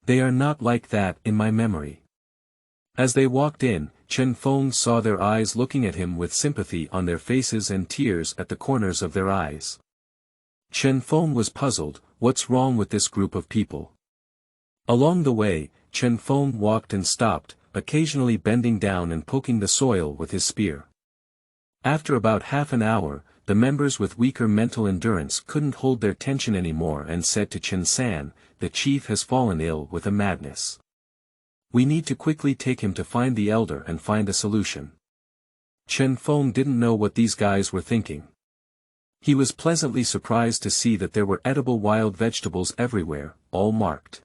They are not like that in my memory. As they walked in, Chen Feng saw their eyes looking at him with sympathy on their faces and tears at the corners of their eyes. Chen Feng was puzzled, what's wrong with this group of people? Along the way, Chen Feng walked and stopped, occasionally bending down and poking the soil with his spear. After about half an hour, the members with weaker mental endurance couldn't hold their tension anymore and said to Chen San, "The chief has fallen ill with a madness. We need to quickly take him to find the elder and find a solution." Chen Feng didn't know what these guys were thinking. He was pleasantly surprised to see that there were edible wild vegetables everywhere, all marked.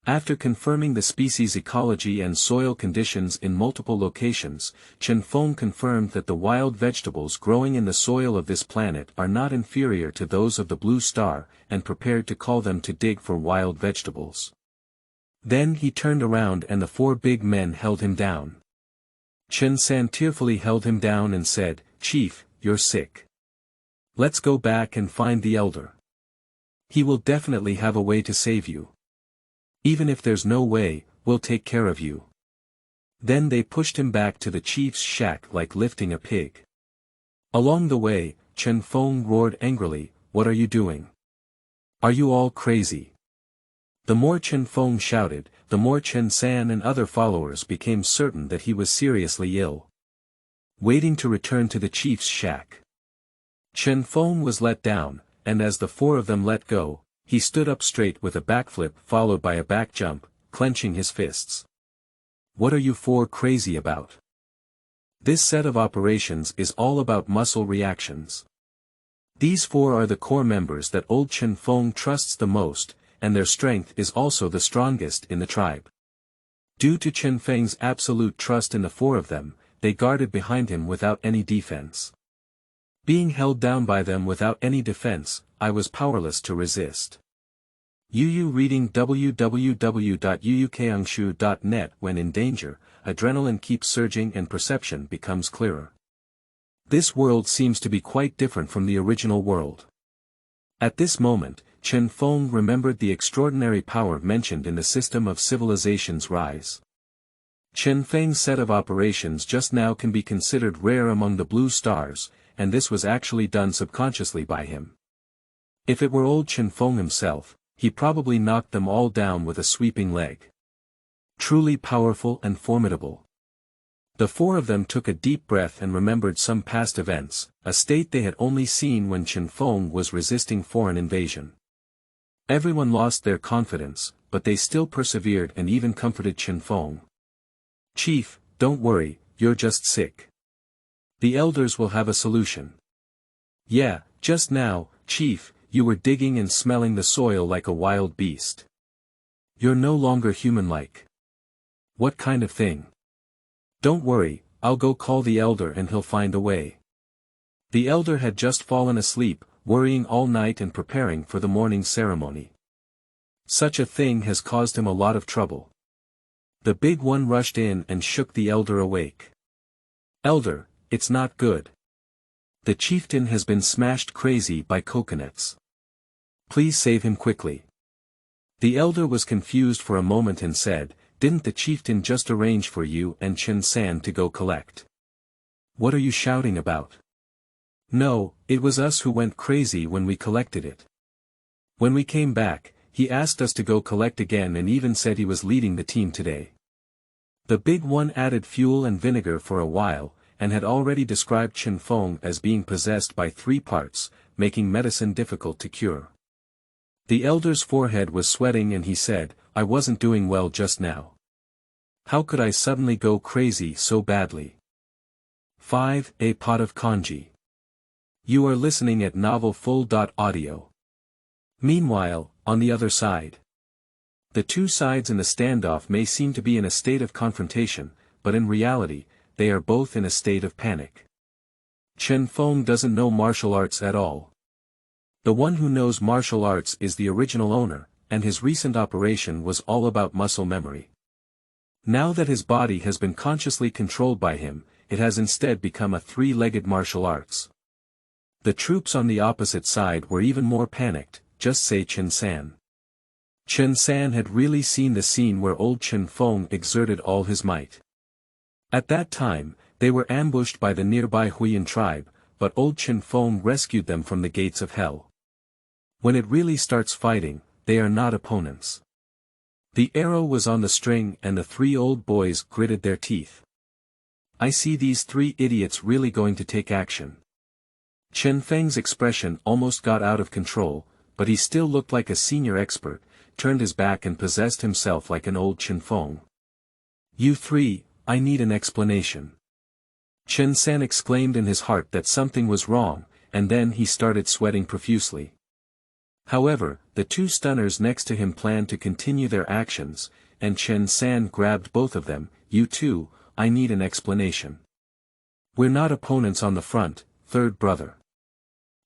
After confirming the species ecology and soil conditions in multiple locations, Chen Feng confirmed that the wild vegetables growing in the soil of this planet are not inferior to those of the blue star, and prepared to call them to dig for wild vegetables. Then he turned around and the 4 big men held him down. Chen San tearfully held him down and said, "Chief, you're sick. Let's go back and find the elder. He will definitely have a way to save you. Even if there's no way, we'll take care of you." Then they pushed him back to the chief's shack like lifting a pig. Along the way, Chen Feng roared angrily, "What are you doing? Are you all crazy?" The more Chen Feng shouted, the more Chen San and other followers became certain that he was seriously ill. Waiting to return to the chief's shack. Chen Feng was let down, and as the 4 of them let go, he stood up straight with a backflip followed by a back jump, clenching his fists. "What are you 4 crazy about?" This set of operations is all about muscle reactions. These 4 are the core members that old Chen Feng trusts the most, and their strength is also the strongest in the tribe. Due to Chen Feng's absolute trust in the 4 of them, they guarded behind him without any defense. Being held down by them without any defense, I was powerless to resist. Yu reading www.yuukangshu.net. When in danger, adrenaline keeps surging and perception becomes clearer. This world seems to be quite different from the original world. At this moment, Chen Feng remembered the extraordinary power mentioned in the system of civilization's rise. Chen Feng's set of operations just now can be considered rare among the blue stars, and this was actually done subconsciously by him. If it were old Chen Feng himself, he probably knocked them all down with a sweeping leg. Truly powerful and formidable. The 4 of them took a deep breath and remembered some past events, a state they had only seen when Chen Feng was resisting foreign invasion. Everyone lost their confidence, but they still persevered and even comforted Chen Feng. "Chief, don't worry, you're just sick. The elders will have a solution." "Yeah, just now, Chief, you were digging and smelling the soil like a wild beast. You're no longer human-like." "What kind of thing?" "Don't worry, I'll go call the elder and he'll find a way." The elder had just fallen asleep, worrying all night and preparing for the morning ceremony. Such a thing has caused him a lot of trouble. The big one rushed in and shook the elder awake. "Elder, it's not good. The chieftain has been smashed crazy by coconuts. Please save him quickly." The elder was confused for a moment and said, "Didn't the chieftain just arrange for you and Chen San to go collect? What are you shouting about?" "No, it was us who went crazy when we collected it. When we came back, he asked us to go collect again and even said he was leading the team today." The big one added fuel and vinegar for a while, and had already described Chen Feng as being possessed by 3 parts, making medicine difficult to cure. The elder's forehead was sweating and he said, "I wasn't doing well just now. How could I suddenly go crazy so badly?" 5. A pot of congee. You are listening at novelfull.audio. Meanwhile, on the other side. The two sides in the standoff may seem to be in a state of confrontation, but in reality, they are both in a state of panic. Chen Feng doesn't know martial arts at all. The one who knows martial arts is the original owner, and his recent operation was all about muscle memory. Now that his body has been consciously controlled by him, it has instead become a 3-legged martial arts. The troops on the opposite side were even more panicked, just say Chen San. Chen San had really seen the scene where old Chen Feng exerted all his might. At that time, they were ambushed by the nearby Huiyan tribe, but old Chen Feng rescued them from the gates of hell. When it really starts fighting, they are not opponents. The arrow was on the string and the 3 old boys gritted their teeth. I see these 3 idiots really going to take action. Chen Feng's expression almost got out of control, but he still looked like a senior expert, turned his back and possessed himself like an old Chen Feng. "You 3, I need an explanation." Chen San exclaimed in his heart that something was wrong, and then he started sweating profusely. However, the 2 stunners next to him planned to continue their actions, and Chen San grabbed both of them. "You 2, I need an explanation. We're not opponents on the front, third brother.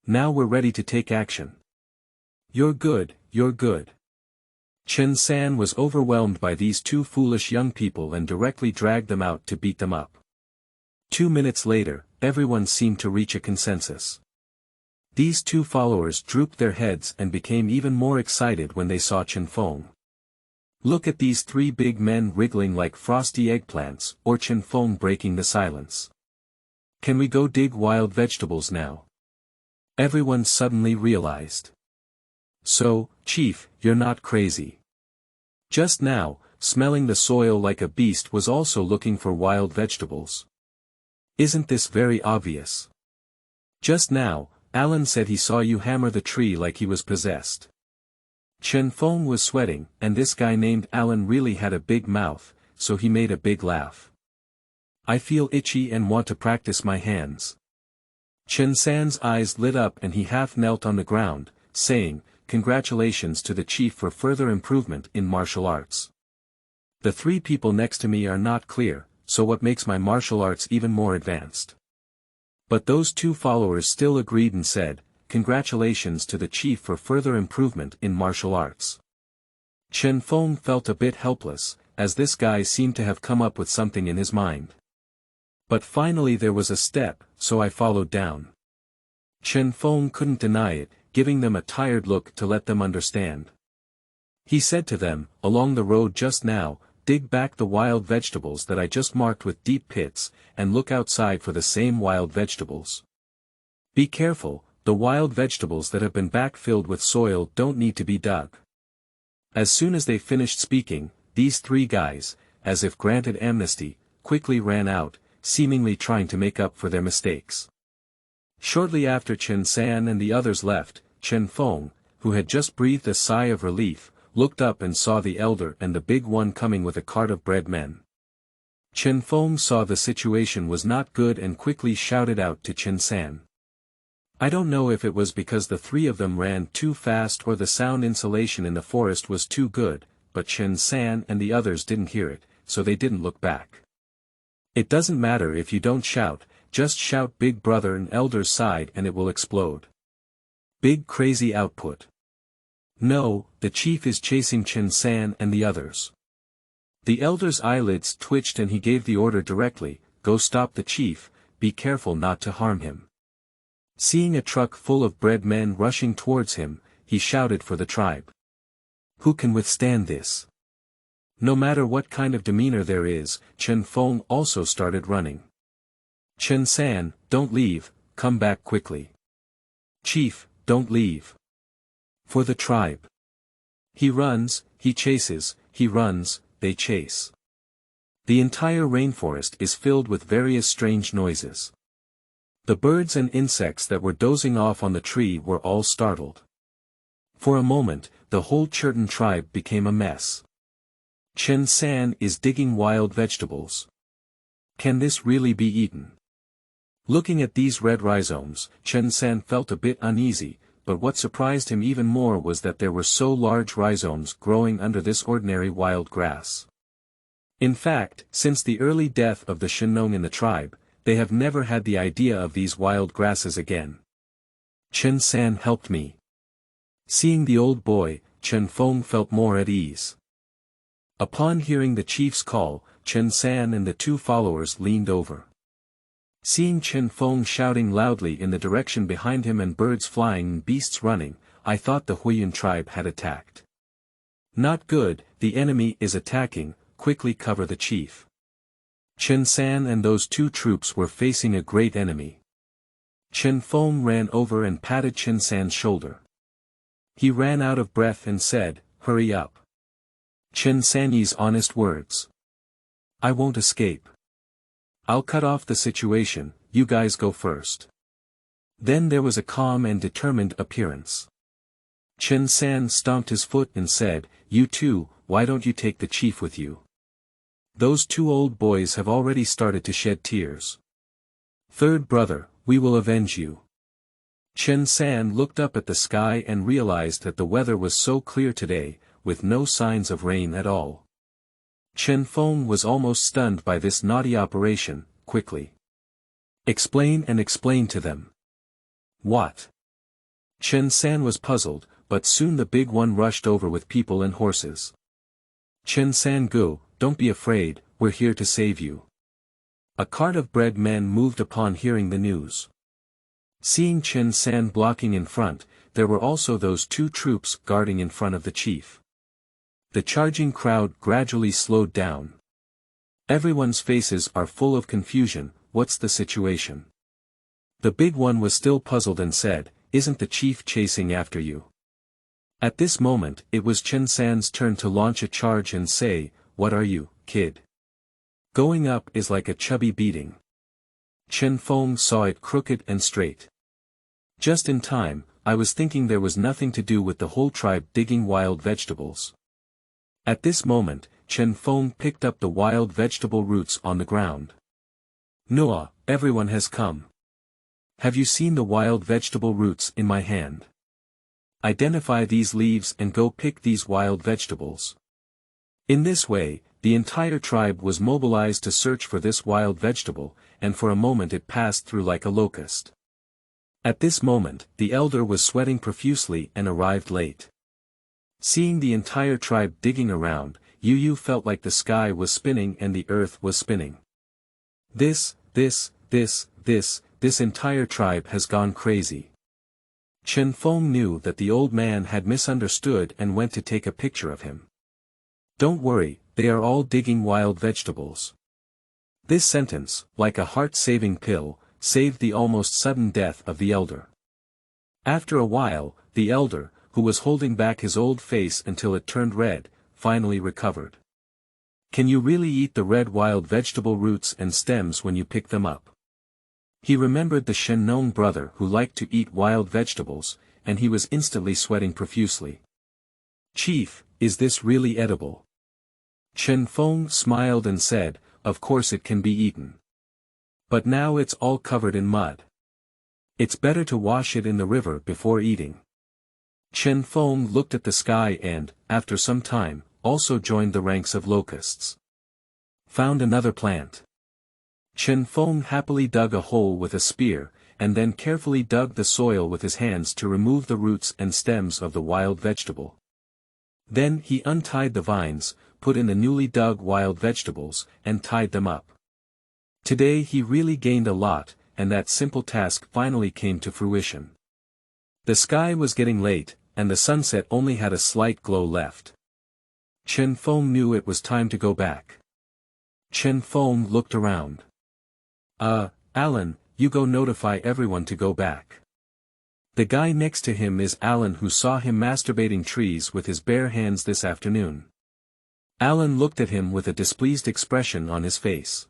Now we're ready to take action." You're good." Chen San was overwhelmed by these 2 foolish young people and directly dragged them out to beat them up. 2 minutes later, everyone seemed to reach a consensus. These 2 followers drooped their heads and became even more excited when they saw Chen Feng. Look at these 3 big men wriggling like frosty eggplants, or Chen Feng breaking the silence. Can we go dig wild vegetables now? Everyone suddenly realized. So, Chief, you're not crazy. Just now, smelling the soil like a beast was also looking for wild vegetables. Isn't this very obvious? Just now, Alan said he saw you hammer the tree like he was possessed. Chen Feng was sweating, and this guy named Alan really had a big mouth, so he made a big laugh. I feel itchy and want to practice my hands. Chen San's eyes lit up and he half knelt on the ground, saying, "Congratulations to the chief for further improvement in martial arts. The 3 people next to me are not clear, so what makes my martial arts even more advanced?" But those 2 followers still agreed and said, "Congratulations to the chief for further improvement in martial arts." Chen Feng felt a bit helpless, as this guy seemed to have come up with something in his mind. But finally there was a step, so I followed down. Chen Feng couldn't deny it, giving them a tired look to let them understand. He said to them, "Along the road just now, dig back the wild vegetables that I just marked with deep pits, and look outside for the same wild vegetables. Be careful, the wild vegetables that have been backfilled with soil don't need to be dug." As soon as they finished speaking, these 3 guys, as if granted amnesty, quickly ran out, seemingly trying to make up for their mistakes. Shortly after Chen San and the others left, Chen Feng, who had just breathed a sigh of relief, looked up and saw the elder and the big one coming with a cart of bread men. Chen Feng saw the situation was not good and quickly shouted out to Chen San. I don't know if it was because the three of them ran too fast or the sound insulation in the forest was too good, but Chen San and the others didn't hear it, so they didn't look back. It doesn't matter if you don't shout, just shout Big Brother and Elder's side and it will explode. Big crazy output. No, the chief is chasing Chen San and the others. The elder's eyelids twitched and he gave the order directly, go stop the chief, be careful not to harm him. Seeing a truck full of bread men rushing towards him, he shouted for the tribe. Who can withstand this? No matter what kind of demeanor there is, Chen Feng also started running. Chen San, don't leave, come back quickly. Chief, don't leave. For the tribe. He runs, he chases, he runs, they chase. The entire rainforest is filled with various strange noises. The birds and insects that were dozing off on the tree were all startled. For a moment, the whole Churton tribe became a mess. Chen San is digging wild vegetables. Can this really be eaten? Looking at these red rhizomes, Chen San felt a bit uneasy, but what surprised him even more was that there were so large rhizomes growing under this ordinary wild grass. In fact, since the early death of the Shenong in the tribe, they have never had the idea of these wild grasses again. Chen San helped me. Seeing the old boy, Chen Feng felt more at ease. Upon hearing the chief's call, Chen San and the two followers leaned over. Seeing Chen Feng shouting loudly in the direction behind him and birds flying and beasts running, I thought the Huiyuan tribe had attacked. Not good, the enemy is attacking, quickly cover the chief. Chen San and those two troops were facing a great enemy. Chen Feng ran over and patted Chen San's shoulder. He ran out of breath and said, hurry up. Chen San's honest words. I won't escape. I'll cut off the situation, you guys go first. Then there was a calm and determined appearance. Chen San stomped his foot and said, you two, why don't you take the chief with you? Those two old boys have already started to shed tears. Third brother, we will avenge you. Chen San looked up at the sky and realized that the weather was so clear today, with no signs of rain at all. Chen Feng was almost stunned by this naughty operation, quickly. Explain to them. What? Chen San was puzzled, but soon the big one rushed over with people and horses. Chen San go, don't be afraid, we're here to save you. A cart of bread men moved upon hearing the news. Seeing Chen San blocking in front, there were also those two troops guarding in front of the chief. The charging crowd gradually slowed down. Everyone's faces are full of confusion, what's the situation? The big one was still puzzled and said, isn't the chief chasing after you? At this moment, it was Chen San's turn to launch a charge and say, what are you, kid? Going up is like a chubby beating. Chen Feng saw it crooked and straight. Just in time, I was thinking there was nothing to do with the whole tribe digging wild vegetables. At this moment, Chen Feng picked up the wild vegetable roots on the ground. Noah, everyone has come. Have you seen the wild vegetable roots in my hand? Identify these leaves and go pick these wild vegetables. In this way, the entire tribe was mobilized to search for this wild vegetable, and for a moment it passed through like a locust. At this moment, the elder was sweating profusely and arrived late. Seeing the entire tribe digging around, Yu felt like the sky was spinning and the earth was spinning. This entire tribe has gone crazy. Chen Feng knew that the old man had misunderstood and went to take a picture of him. Don't worry, they are all digging wild vegetables. This sentence, like a heart-saving pill, saved the almost sudden death of the elder. After a while, the elder, who was holding back his old face until it turned red, finally recovered. Can you really eat the red wild vegetable roots and stems when you pick them up? He remembered the Shenong brother who liked to eat wild vegetables, and he was instantly sweating profusely. Chief, is this really edible? Chen Feng smiled and said, of course it can be eaten. But now it's all covered in mud. It's better to wash it in the river before eating. Chen Feng looked at the sky and, after some time, also joined the ranks of locusts. Found another plant. Chen Feng happily dug a hole with a spear, and then carefully dug the soil with his hands to remove the roots and stems of the wild vegetable. Then he untied the vines, put in the newly dug wild vegetables, and tied them up. Today he really gained a lot, and that simple task finally came to fruition. The sky was getting late, and the sunset only had a slight glow left. Chen Feng knew it was time to go back. Chen Feng looked around. Alan, you go notify everyone to go back. The guy next to him is Alan, who saw him masturbating trees with his bare hands this afternoon. Alan looked at him with a displeased expression on his face.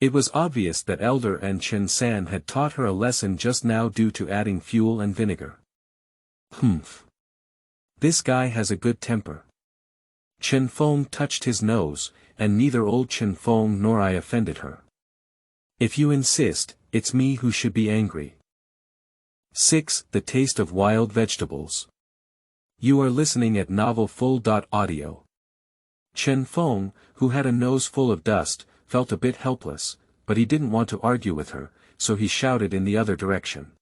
It was obvious that Elder and Chen San had taught her a lesson just now due to adding fuel and vinegar. Humph. This guy has a good temper. Chen Feng touched his nose, and neither old Chen Feng nor I offended her. If you insist, it's me who should be angry. 6. The Taste of Wild Vegetables. You are listening at novelfull.audio. Chen Feng, who had a nose full of dust, felt a bit helpless, but he didn't want to argue with her, so he shouted in the other direction.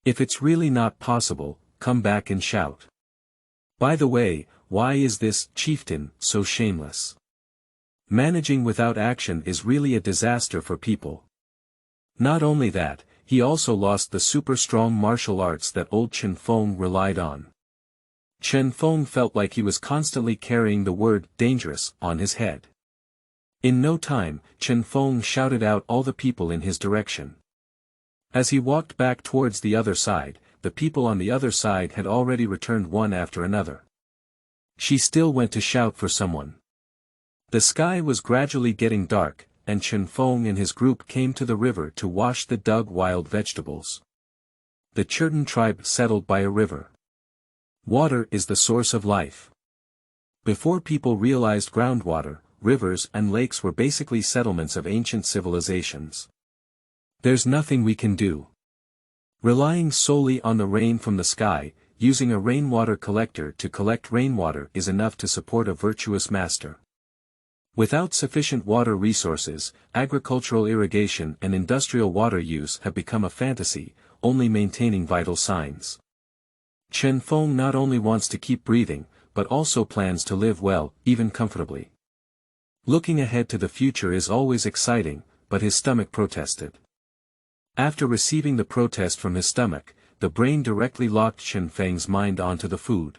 If it's really not possible, come back and shout. By the way, why is this chieftain so shameless? Managing without action is really a disaster for people. Not only that, he also lost the super strong martial arts that old Chen Feng relied on. Chen Feng felt like he was constantly carrying the word dangerous on his head. In no time, Chen Feng shouted out all the people in his direction. As he walked back towards the other side, the people on the other side had already returned one after another. She still went to shout for someone. The sky was gradually getting dark, and Chen Feng and his group came to the river to wash the dug wild vegetables. The Churton tribe settled by a river. Water is the source of life. Before people realized groundwater, rivers and lakes were basically settlements of ancient civilizations. There's nothing we can do. Relying solely on the rain from the sky, using a rainwater collector to collect rainwater is enough to support a virtuous master. Without sufficient water resources, agricultural irrigation and industrial water use have become a fantasy, only maintaining vital signs. Chen Feng not only wants to keep breathing, but also plans to live well, even comfortably. Looking ahead to the future is always exciting, but his stomach protested. After receiving the protest from his stomach, the brain directly locked Chen Feng's mind onto the food.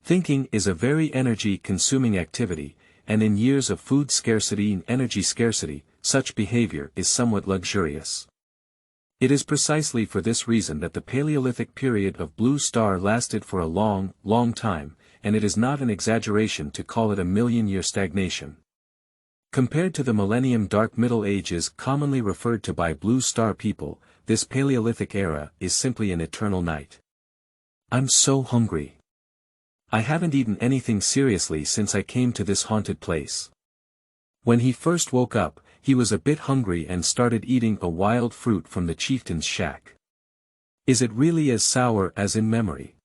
Thinking is a very energy-consuming activity, and in years of food scarcity and energy scarcity, such behavior is somewhat luxurious. It is precisely for this reason that the Paleolithic period of Blue Star lasted for a long, long time, and it is not an exaggeration to call it a million-year stagnation. Compared to the Millennium Dark Middle Ages commonly referred to by Blue Star people, this Paleolithic era is simply an eternal night. I'm so hungry. I haven't eaten anything seriously since I came to this haunted place. When he first woke up, he was a bit hungry and started eating a wild fruit from the chieftain's shack. Is it really as sour as in memory?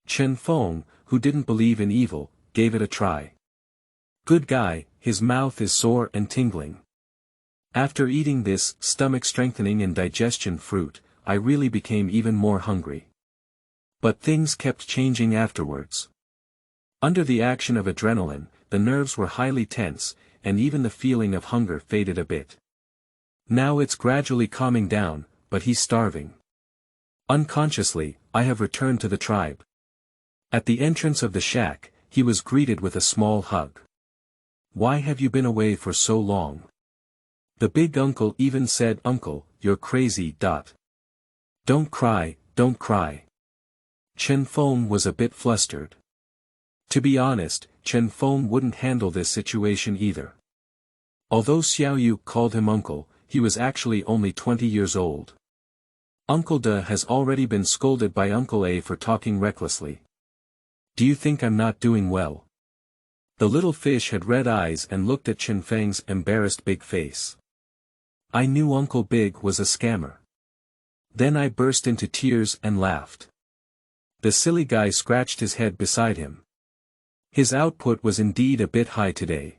Chen Feng, who didn't believe in evil, gave it a try. Good guy, his mouth is sore and tingling. After eating this stomach-strengthening and digestion fruit, I really became even more hungry. But things kept changing afterwards. Under the action of adrenaline, the nerves were highly tense, and even the feeling of hunger faded a bit. Now it's gradually calming down, but he's starving. Unconsciously, I have returned to the tribe. At the entrance of the shack, he was greeted with a small hug. Why have you been away for so long? The big uncle even said, Uncle, you're crazy. Don't cry, don't cry. Chen Feng was a bit flustered. To be honest, Chen Feng wouldn't handle this situation either. Although Xiaoyu called him uncle, he was actually only 20 years old. Uncle De has already been scolded by Uncle A for talking recklessly. Do you think I'm not doing well? The little fish had red eyes and looked at Chen Feng's embarrassed big face. I knew Uncle Big was a scammer. Then I burst into tears and laughed. The silly guy scratched his head beside him. His output was indeed a bit high today.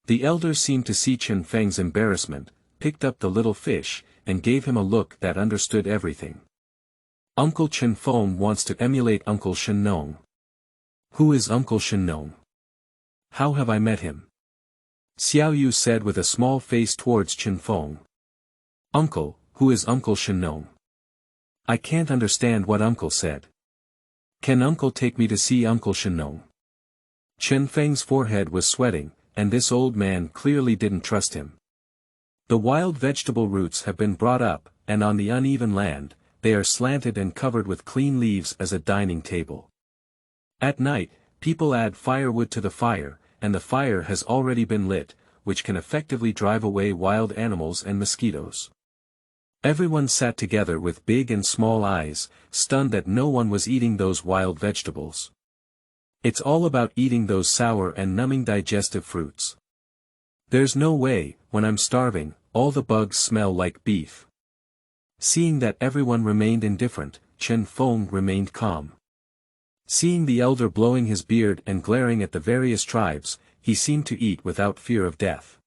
The elder seemed to see Chen Feng's embarrassment, picked up the little fish, and gave him a look that understood everything. Uncle Chen Feng wants to emulate Uncle Shen Nong. Who is Uncle Shen Nong? How have I met him? Xiao Yu said with a small face towards Chen Feng. Uncle, who is Uncle Shen Nong? I can't understand what Uncle said. Can Uncle take me to see Uncle Shen Nong? Chen Feng's forehead was sweating, and this old man clearly didn't trust him. The wild vegetable roots have been brought up, and on the uneven land, they are slanted and covered with clean leaves as a dining table. At night, people add firewood to the fire, and the fire has already been lit, which can effectively drive away wild animals and mosquitoes. Everyone sat together with big and small eyes, stunned that no one was eating those wild vegetables. It's all about eating those sour and numbing digestive fruits. There's no way, when I'm starving, all the bugs smell like beef. Seeing that everyone remained indifferent, Chen Feng remained calm. Seeing the elder blowing his beard and glaring at the various tribes, he seemed to eat without fear of death.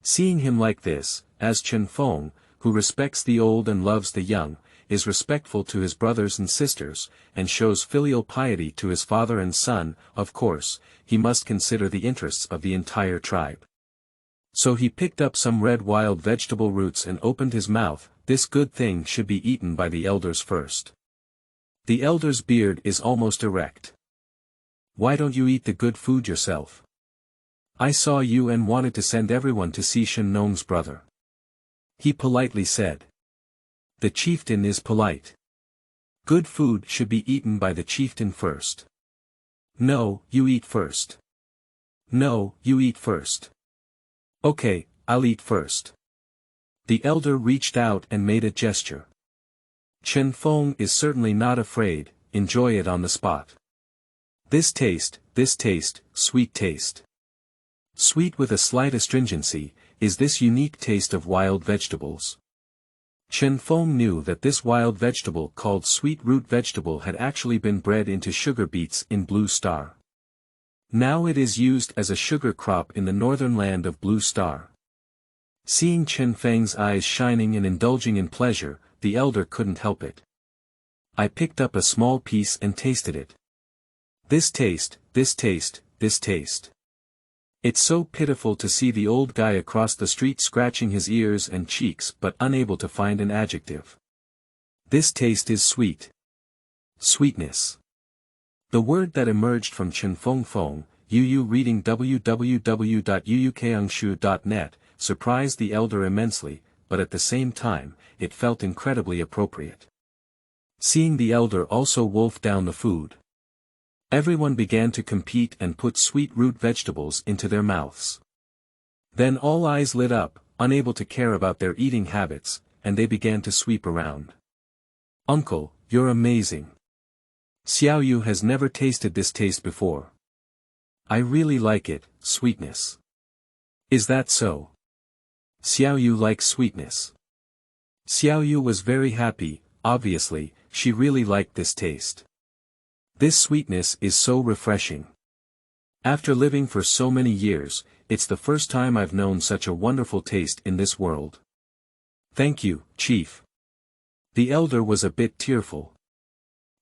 Seeing him like this, as Chen Feng, who respects the old and loves the young, is respectful to his brothers and sisters, and shows filial piety to his father and son, of course, he must consider the interests of the entire tribe. So he picked up some red wild vegetable roots and opened his mouth. This good thing should be eaten by the elders first. The elder's beard is almost erect. Why don't you eat the good food yourself? I saw you and wanted to send everyone to see Shen Nong's brother. He politely said. The chieftain is polite. Good food should be eaten by the chieftain first. No, you eat first. No, you eat first. Okay, I'll eat first. The elder reached out and made a gesture. Chen Feng is certainly not afraid, enjoy it on the spot. This taste, sweet taste. Sweet with a slight astringency, is this unique taste of wild vegetables. Chen Feng knew that this wild vegetable called sweet root vegetable had actually been bred into sugar beets in Blue Star. Now it is used as a sugar crop in the northern land of Blue Star. Seeing Chen Feng's eyes shining and indulging in pleasure, the elder couldn't help it. I picked up a small piece and tasted it. This taste. It's so pitiful to see the old guy across the street scratching his ears and cheeks but unable to find an adjective. This taste is sweet. Sweetness. The word that emerged from Chen Feng, Yu reading www.yuukangshu.net, surprised the elder immensely, but at the same time, it felt incredibly appropriate. Seeing the elder also wolf down the food. Everyone began to compete and put sweet root vegetables into their mouths. Then all eyes lit up, unable to care about their eating habits, and they began to sweep around. Uncle, you're amazing. Xiao Yu has never tasted this taste before. I really like it, sweetness. Is that so? Xiao Yu likes sweetness. Xiao Yu was very happy, obviously, she really liked this taste. This sweetness is so refreshing. After living for so many years, it's the first time I've known such a wonderful taste in this world. Thank you, Chief. The elder was a bit tearful.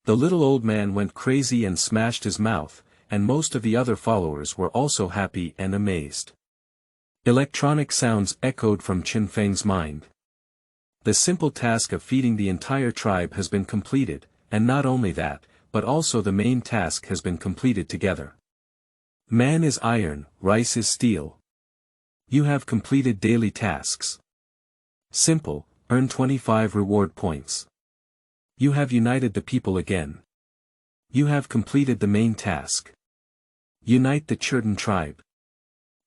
The little old man went crazy and smashed his mouth, and most of the other followers were also happy and amazed. Electronic sounds echoed from Chen Feng's mind. The simple task of feeding the entire tribe has been completed, and not only that, but also the main task has been completed together. Man is iron, rice is steel. You have completed daily tasks. Simple, earn 25 reward points. You have united the people again. You have completed the main task. Unite the Churton tribe.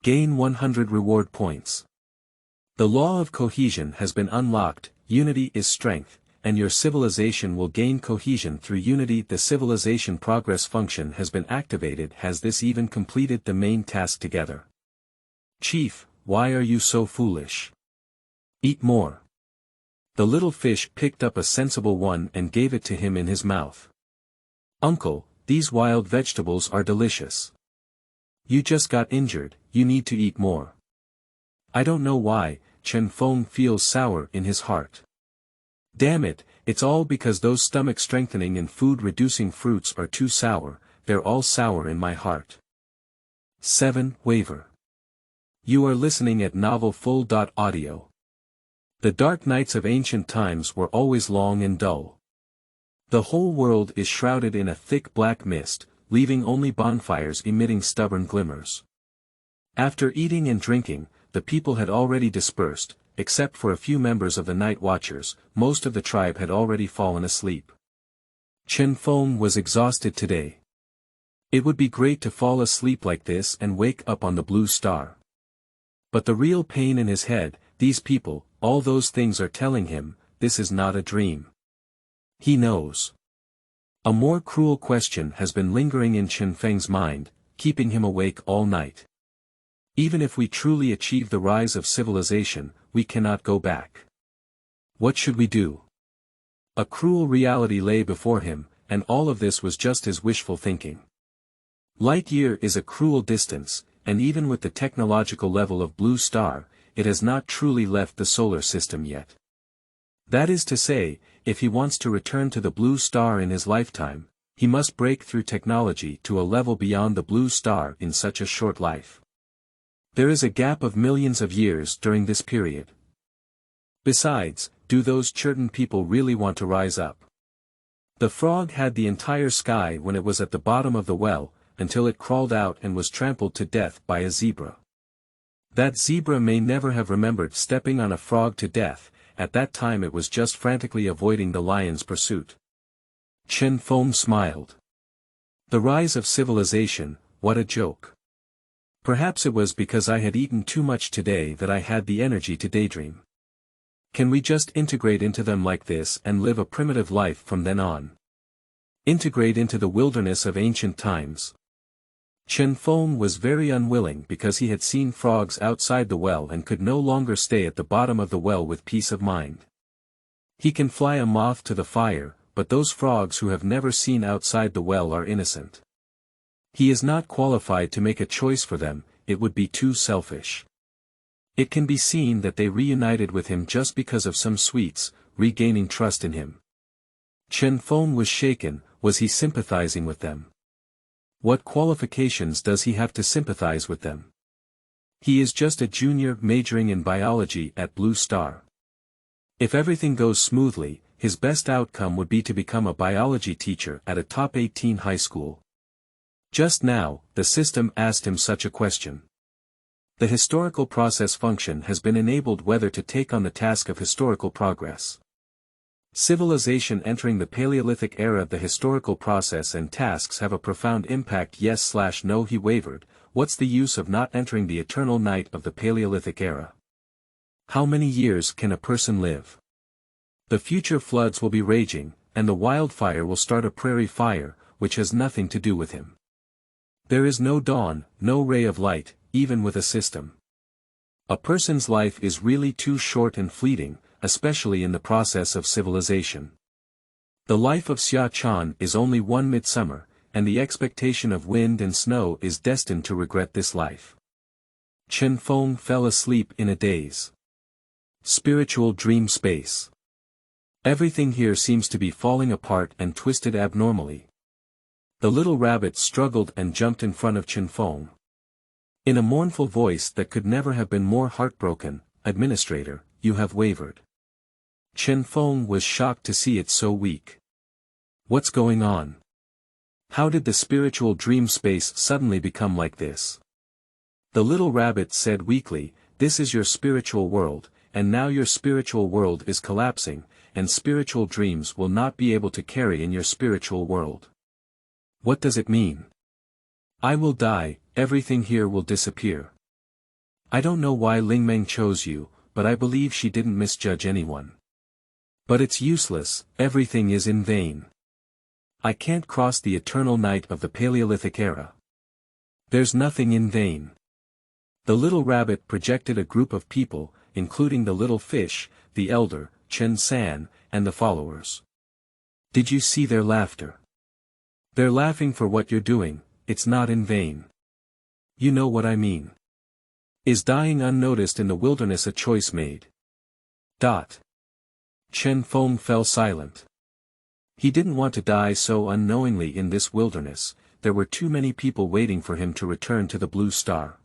Gain 100 reward points. The law of cohesion has been unlocked, unity is strength, and your civilization will gain cohesion through unity. The civilization progress function has been activated. Has this even completed the main task together? Chief, why are you so foolish? Eat more. The little fish picked up a sensible one and gave it to him in his mouth. Uncle, these wild vegetables are delicious. You just got injured, you need to eat more. I don't know why, Chen Feng feels sour in his heart. Damn it, it's all because those stomach-strengthening and food-reducing fruits are too sour, they're all sour in my heart. 7. Waver. You are listening at Novel Full. Audio. The dark nights of ancient times were always long and dull. The whole world is shrouded in a thick black mist, leaving only bonfires emitting stubborn glimmers. After eating and drinking, the people had already dispersed, except for a few members of the night watchers. Most of the tribe had already fallen asleep. Chen Feng was exhausted today. It would be great to fall asleep like this and wake up on the blue star. But the real pain in his head, these people, all those things are telling him, this is not a dream. He knows. A more cruel question has been lingering in Chen Feng's mind, keeping him awake all night. Even if we truly achieve the rise of civilization, we cannot go back. What should we do? A cruel reality lay before him, and all of this was just his wishful thinking. Light year is a cruel distance, and even with the technological level of Blue Star, it has not truly left the solar system yet. That is to say, if he wants to return to the Blue Star in his lifetime, he must break through technology to a level beyond the Blue Star in such a short life. There is a gap of millions of years during this period. Besides, do those certain people really want to rise up? The frog had the entire sky when it was at the bottom of the well, until it crawled out and was trampled to death by a zebra. That zebra may never have remembered stepping on a frog to death, at that time it was just frantically avoiding the lion's pursuit. Chen Feng smiled. The rise of civilization, what a joke. Perhaps it was because I had eaten too much today that I had the energy to daydream. Can we just integrate into them like this and live a primitive life from then on? Integrate into the wilderness of ancient times. Chen Feng was very unwilling because he had seen frogs outside the well and could no longer stay at the bottom of the well with peace of mind. He can fly a moth to the fire, but those frogs who have never seen outside the well are innocent. He is not qualified to make a choice for them, it would be too selfish. It can be seen that they reunited with him just because of some sweets, regaining trust in him. Chen Feng was shaken. Was he sympathizing with them? What qualifications does he have to sympathize with them? He is just a junior majoring in biology at Blue Star. If everything goes smoothly, his best outcome would be to become a biology teacher at a top 18 high school. Just now, the system asked him such a question. The historical process function has been enabled whether to take on the task of historical progress. Civilization entering the Paleolithic era. The historical process and tasks have a profound impact. Yes/no. He wavered. What's the use of not entering the eternal night of the Paleolithic era? How many years can a person live? The future floods will be raging, and the wildfire will start a prairie fire, which has nothing to do with him. There is no dawn, no ray of light, even with a system. A person's life is really too short and fleeting, especially in the process of civilization. The life of Xia Chan is only one midsummer, and the expectation of wind and snow is destined to regret this life. Chen Feng fell asleep in a daze. Spiritual dream space. Everything here seems to be falling apart and twisted abnormally. The little rabbit struggled and jumped in front of Chen Feng. In a mournful voice that could never have been more heartbroken, "Administrator, you have wavered." Chen Feng was shocked to see it so weak. What's going on? How did the spiritual dream space suddenly become like this? The little rabbit said weakly, "This is your spiritual world, and now your spiritual world is collapsing, and spiritual dreams will not be able to carry in your spiritual world." What does it mean? I will die, everything here will disappear. I don't know why Lingmeng chose you, but I believe she didn't misjudge anyone. But it's useless, everything is in vain. I can't cross the eternal night of the Paleolithic era. There's nothing in vain. The little rabbit projected a group of people, including the little fish, the elder, Chen San, and the followers. Did you see their laughter? They're laughing for what you're doing, it's not in vain. You know what I mean. Is dying unnoticed in the wilderness a choice made? Chen Feng fell silent. He didn't want to die so unknowingly in this wilderness, there were too many people waiting for him to return to the blue star.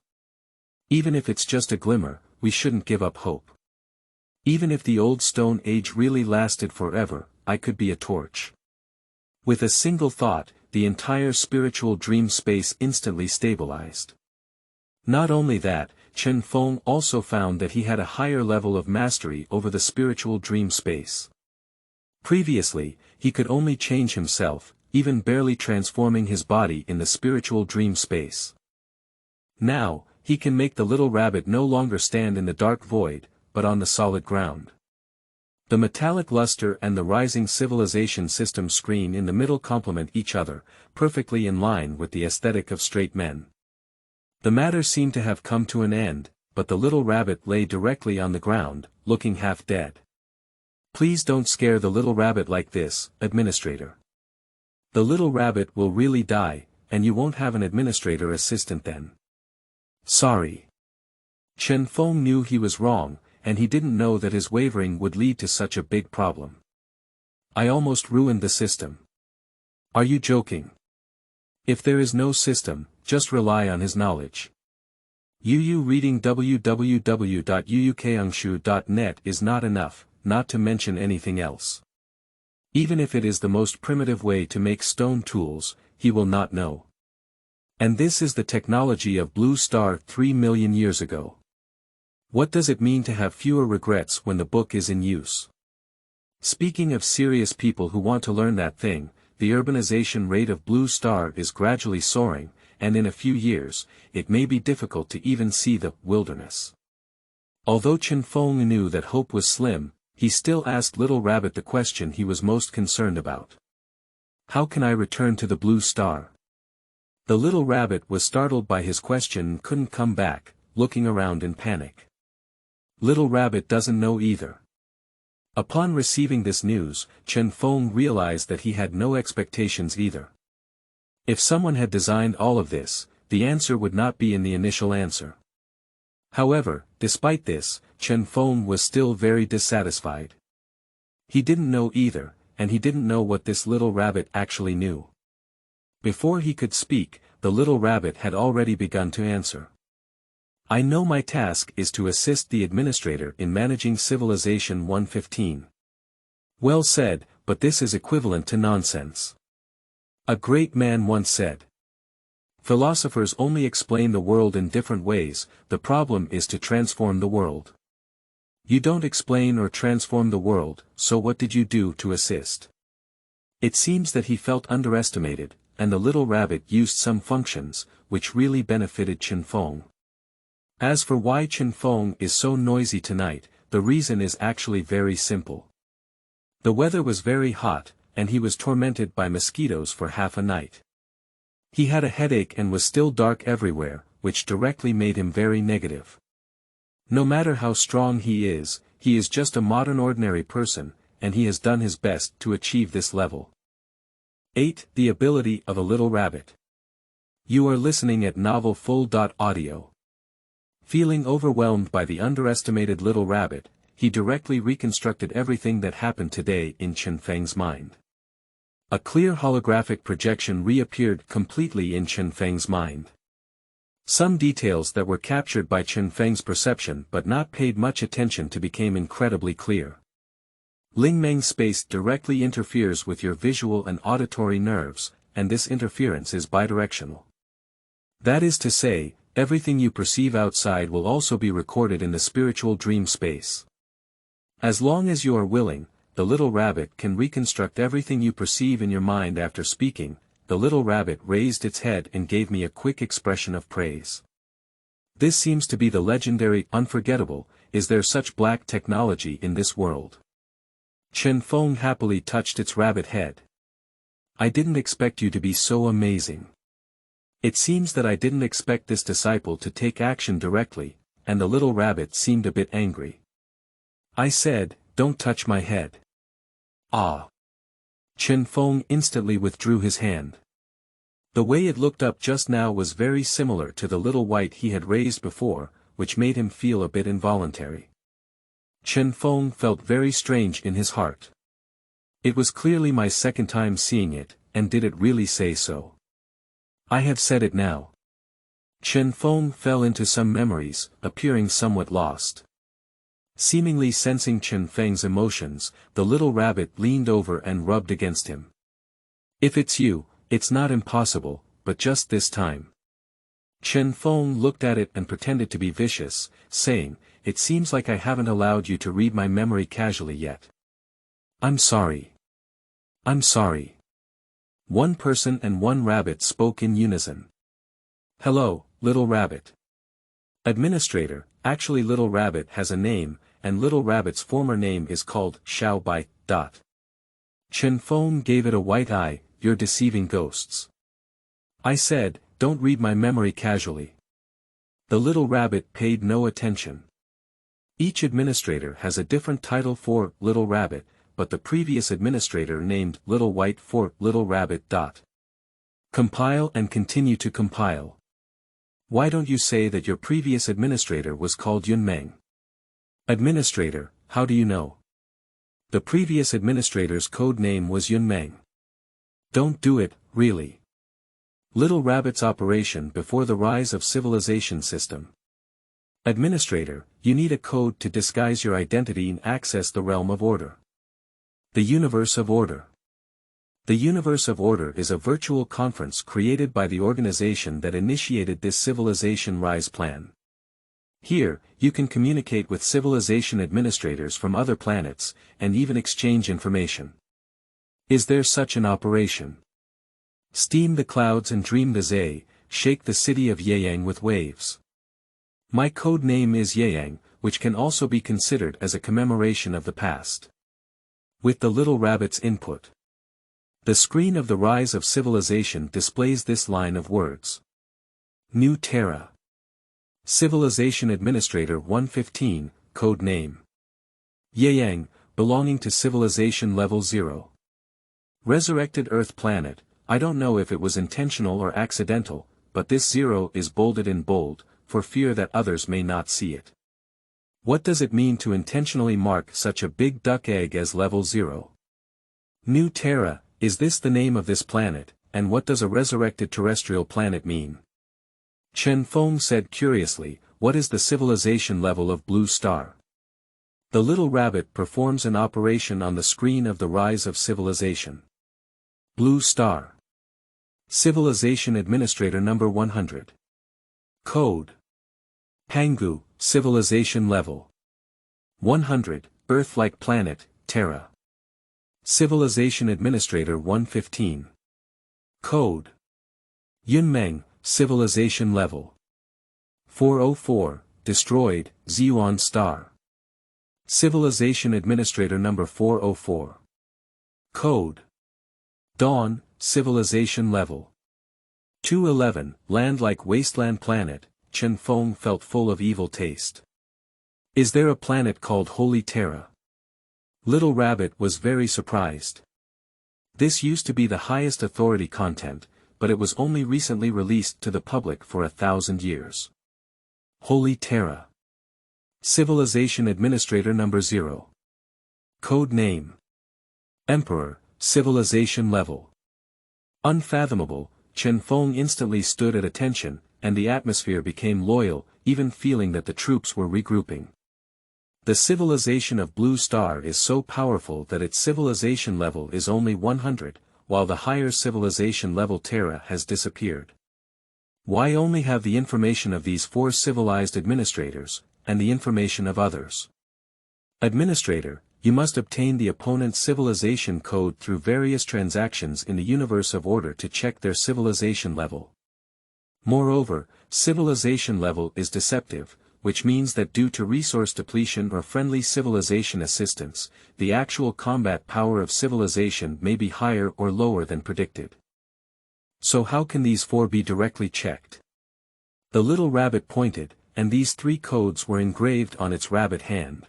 Even if it's just a glimmer, we shouldn't give up hope. Even if the old Stone Age really lasted forever, I could be a torch. With a single thought, the entire spiritual dream space instantly stabilized. Not only that, Chen Feng also found that he had a higher level of mastery over the spiritual dream space. Previously, he could only change himself, even barely transforming his body in the spiritual dream space. Now, he can make the little rabbit no longer stand in the dark void, but on the solid ground. The metallic luster and the rising civilization system screen in the middle complement each other, perfectly in line with the aesthetic of straight men. The matter seemed to have come to an end, but the little rabbit lay directly on the ground, looking half dead. Please don't scare the little rabbit like this, administrator. The little rabbit will really die, and you won't have an administrator assistant then. Sorry. Chen Feng knew he was wrong, and he didn't know that his wavering would lead to such a big problem. I almost ruined the system. Are you joking? If there is no system, just rely on his knowledge. Yu reading www.yuukangshu.net is not enough, not to mention anything else. Even if it is the most primitive way to make stone tools, he will not know. And this is the technology of Blue Star 3 million years ago. What does it mean to have fewer regrets when the book is in use? Speaking of serious people who want to learn that thing, the urbanization rate of Blue Star is gradually soaring, and in a few years, it may be difficult to even see the wilderness. Although Chen Feng knew that hope was slim, he still asked Little Rabbit the question he was most concerned about. How can I return to the Blue Star? The little rabbit was startled by his question and couldn't come back, looking around in panic. Little Rabbit doesn't know either. Upon receiving this news, Chen Feng realized that he had no expectations either. If someone had designed all of this, the answer would not be in the initial answer. However, despite this, Chen Feng was still very dissatisfied. He didn't know either, and he didn't know what this little rabbit actually knew. Before he could speak, the little rabbit had already begun to answer. I know my task is to assist the administrator in managing Civilization 115. Well said, but this is equivalent to nonsense. A great man once said. Philosophers only explain the world in different ways, the problem is to transform the world. You don't explain or transform the world, so what did you do to assist? It seems that he felt underestimated, and the little rabbit used some functions, which really benefited Chen Feng. As for why Chen Feng is so noisy tonight, the reason is actually very simple. The weather was very hot, and he was tormented by mosquitoes for half a night. He had a headache and was still dark everywhere, which directly made him very negative. No matter how strong he is just a modern ordinary person, and he has done his best to achieve this level. 8. The ability of a little rabbit. You are listening at novelfull.audio. Feeling overwhelmed by the underestimated little rabbit, he directly reconstructed everything that happened today in Chen Feng's mind. A clear holographic projection reappeared completely in Chen Feng's mind. Some details that were captured by Chen Feng's perception but not paid much attention to became incredibly clear. Lingmeng space directly interferes with your visual and auditory nerves, and this interference is bidirectional. That is to say, everything you perceive outside will also be recorded in the spiritual dream space. As long as you are willing, the little rabbit can reconstruct everything you perceive in your mind after speaking. The little rabbit raised its head and gave me a quick expression of praise. This seems to be the legendary unforgettable. Is there such black technology in this world? Chen Feng happily touched its rabbit head. I didn't expect you to be so amazing. It seems that I didn't expect this disciple to take action directly, and the little rabbit seemed a bit angry. I said, don't touch my head. Ah. Chen Feng instantly withdrew his hand. The way it looked up just now was very similar to the little white he had raised before, which made him feel a bit involuntary. Chen Feng felt very strange in his heart. It was clearly my second time seeing it, and did it really say so? I have said it now. Chen Feng fell into some memories, appearing somewhat lost. Seemingly sensing Chen Feng's emotions, the little rabbit leaned over and rubbed against him. If it's you, it's not impossible, but just this time. Chen Feng looked at it and pretended to be vicious, saying, it seems like I haven't allowed you to read my memory casually yet. I'm sorry. I'm sorry. One person and one rabbit spoke in unison. Hello, little rabbit. Administrator, actually Little Rabbit has a name, and Little Rabbit's former name is called Xiao Bai. Chen Feng gave it a white eye, you're deceiving ghosts. I said, don't read my memory casually. The little rabbit paid no attention. Each administrator has a different title for Little Rabbit, but the previous administrator named Little White for Little Rabbit. Compile and continue to compile. Why don't you say that your previous administrator was called Yun Meng? Administrator, how do you know? The previous administrator's code name was Yun Meng. Don't do it, really. Little Rabbit's operation before the rise of civilization system. Administrator, you need a code to disguise your identity and access the realm of order. The Universe of Order. The Universe of Order is a virtual conference created by the organization that initiated this civilization rise plan. Here, you can communicate with civilization administrators from other planets, and even exchange information. Is there such an operation? Steam the clouds and dream the Zay, shake the city of Yeyang with waves. My code name is Yeyang, which can also be considered as a commemoration of the past. With the little rabbit's input. The screen of the rise of civilization displays this line of words. New Terra. Civilization Administrator 115, code name. Yeyang, belonging to Civilization Level 0. Resurrected Earth Planet, I don't know if it was intentional or accidental, but this 0 is bolded in bold, for fear that others may not see it. What does it mean to intentionally mark such a big duck egg as Level 0? New Terra, is this the name of this planet, and what does a resurrected terrestrial planet mean? Chen Feng said curiously, what is the civilization level of Blue Star? The little rabbit performs an operation on the screen of the rise of civilization. Blue Star. Civilization Administrator number 100. Code. Pangu, Civilization Level. 100, Earth-like Planet, Terra. Civilization Administrator 115. Code. Yunmeng, Civilization Level. 404, Destroyed, Ziyuan Star. Civilization Administrator number 404. Code. Dawn, Civilization Level. 211, Land-like Wasteland Planet, Chen Feng felt full of evil taste. Is there a planet called Holy Terra? Little Rabbit was very surprised. This used to be the highest authority content, but it was only recently released to the public for 1,000 years. Holy Terra. Civilization Administrator number 0. Code name. Emperor, Civilization Level. Unfathomable, Chen Feng instantly stood at attention, and the atmosphere became loyal, even feeling that the troops were regrouping. The civilization of Blue Star is so powerful that its civilization level is only 100, while the higher civilization level Terra has disappeared. Why only have the information of these 4 civilized administrators, and the information of others? Administrator, you must obtain the opponent's civilization code through various transactions in the universe of order to check their civilization level. Moreover, civilization level is deceptive, which means that due to resource depletion or friendly civilization assistance, the actual combat power of civilization may be higher or lower than predicted. So how can these 4 be directly checked? The little rabbit pointed, and these 3 codes were engraved on its rabbit hand.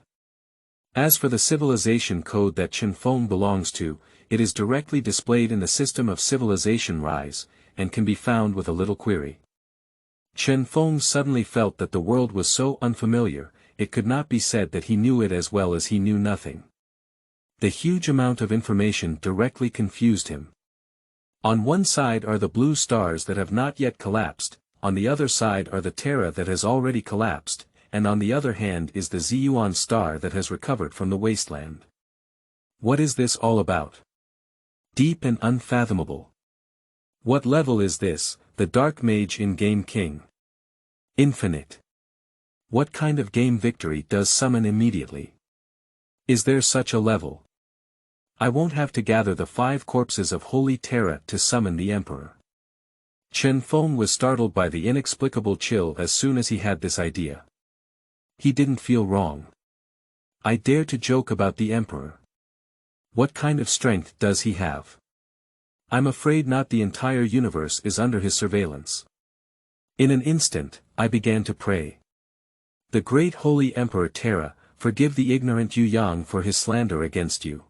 As for the civilization code that Chen Feng belongs to, it is directly displayed in the system of civilization rise, and can be found with a little query. Chen Feng suddenly felt that the world was so unfamiliar, it could not be said that he knew it as well as he knew nothing. The huge amount of information directly confused him. On one side are the blue stars that have not yet collapsed, on the other side are the Terra that has already collapsed, and on the other hand is the Ziyuan star that has recovered from the wasteland. What is this all about? Deep and unfathomable. What level is this, the Dark Mage in Game King? Infinite. What kind of game victory does summon immediately? Is there such a level? I won't have to gather the 5 corpses of Holy Terra to summon the Emperor. Chen Feng was startled by the inexplicable chill as soon as he had this idea. He didn't feel wrong. I dare to joke about the Emperor. What kind of strength does he have? I'm afraid not the entire universe is under his surveillance. In an instant, I began to pray. The great holy Emperor Terra, forgive the ignorant Yu Yang for his slander against you.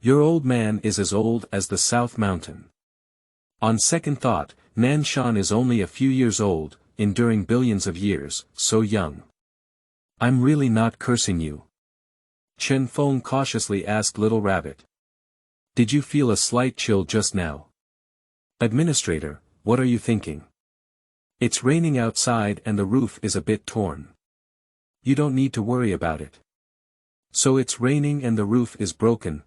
Your old man is as old as the South Mountain. On second thought, Nan Shan is only a few years old, enduring billions of years, so young. I'm really not cursing you. Chen Feng cautiously asked Little Rabbit. Did you feel a slight chill just now? Administrator, what are you thinking? It's raining outside and the roof is a bit torn. You don't need to worry about it. So it's raining and the roof is broken.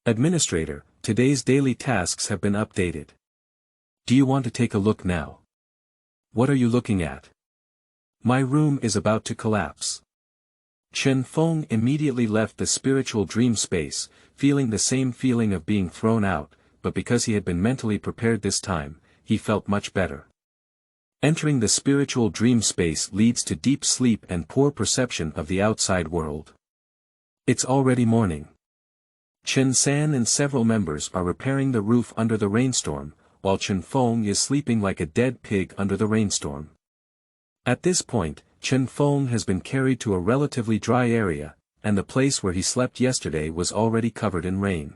Administrator, today's daily tasks have been updated. Do you want to take a look now? What are you looking at? My room is about to collapse. Chen Feng immediately left the spiritual dream space, feeling the same feeling of being thrown out, but because he had been mentally prepared this time, he felt much better. Entering the spiritual dream space leads to deep sleep and poor perception of the outside world. It's already morning. Chen San and several members are repairing the roof under the rainstorm, while Chen Feng is sleeping like a dead pig under the rainstorm. At this point, Chen Feng has been carried to a relatively dry area, and the place where he slept yesterday was already covered in rain.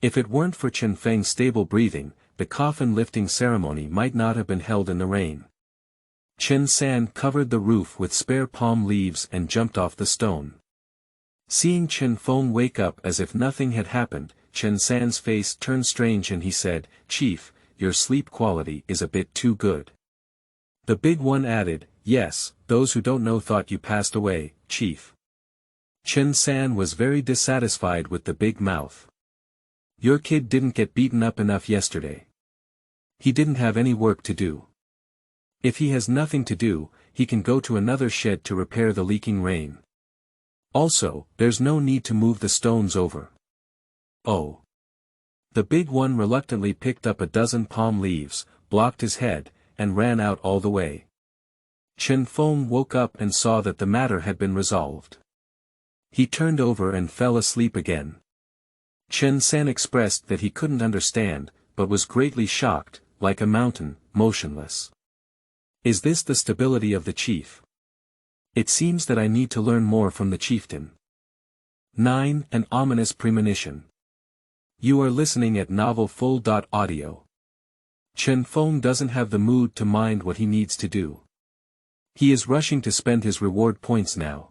If it weren't for Chen Feng's stable breathing, the coffin lifting ceremony might not have been held in the rain. Chen San covered the roof with spare palm leaves and jumped off the stone. Seeing Chen Feng wake up as if nothing had happened, Chen San's face turned strange and he said, "Chief, your sleep quality is a bit too good." The big one added, "Yes, those who don't know thought you passed away, Chief." Chen San was very dissatisfied with the big mouth. Your kid didn't get beaten up enough yesterday. He didn't have any work to do. If he has nothing to do, he can go to another shed to repair the leaking rain. Also, there's no need to move the stones over. Oh. The big one reluctantly picked up a dozen palm leaves, blocked his head, and ran out all the way. Chen Feng woke up and saw that the matter had been resolved. He turned over and fell asleep again. Chen San expressed that he couldn't understand, but was greatly shocked, like a mountain, motionless. Is this the stability of the chief? It seems that I need to learn more from the chieftain. 9. An ominous premonition. You are listening at novelfull.audio. Chen Feng doesn't have the mood to mind what he needs to do. He is rushing to spend his reward points now.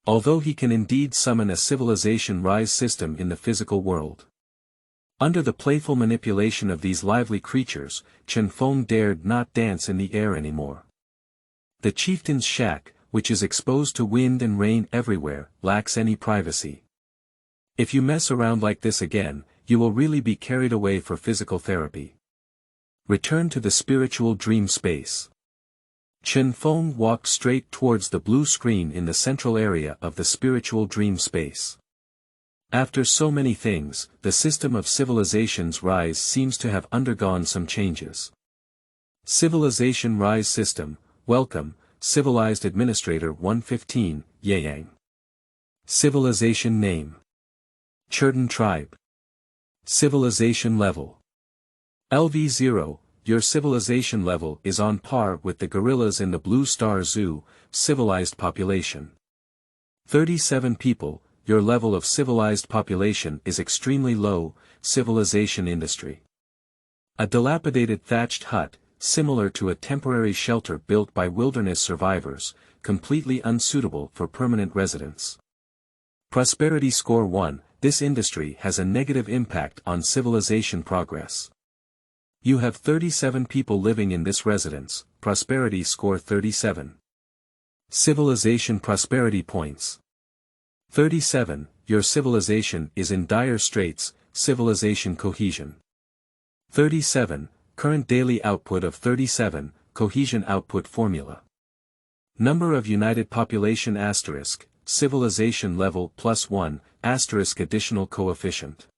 Although he can indeed summon a civilization rise system in the physical world. Under the playful manipulation of these lively creatures, Chen Feng dared not dance in the air anymore. The chieftain's shack, which is exposed to wind and rain everywhere, lacks any privacy. If you mess around like this again, you will really be carried away for physical therapy. Return to the spiritual dream space. Chen Feng walked straight towards the blue screen in the central area of the spiritual dream space. After so many things, the system of civilization's rise seems to have undergone some changes. Civilization rise system, welcome, Civilized Administrator 115, Yayang. Civilization Name. Churton Tribe. Civilization Level. LV0, your civilization level is on par with the gorillas in the Blue Star Zoo. Civilized population. 37 people, your level of civilized population is extremely low. Civilization industry. A dilapidated thatched hut, similar to a temporary shelter built by wilderness survivors, completely unsuitable for permanent residence. Prosperity score 1, this industry has a negative impact on civilization progress. You have 37 people living in this residence, prosperity score 37. Civilization prosperity points. 37, your civilization is in dire straits. Civilization cohesion. 37, current daily output of 37, cohesion output formula. Number of united population asterisk, civilization level +1, asterisk additional coefficient.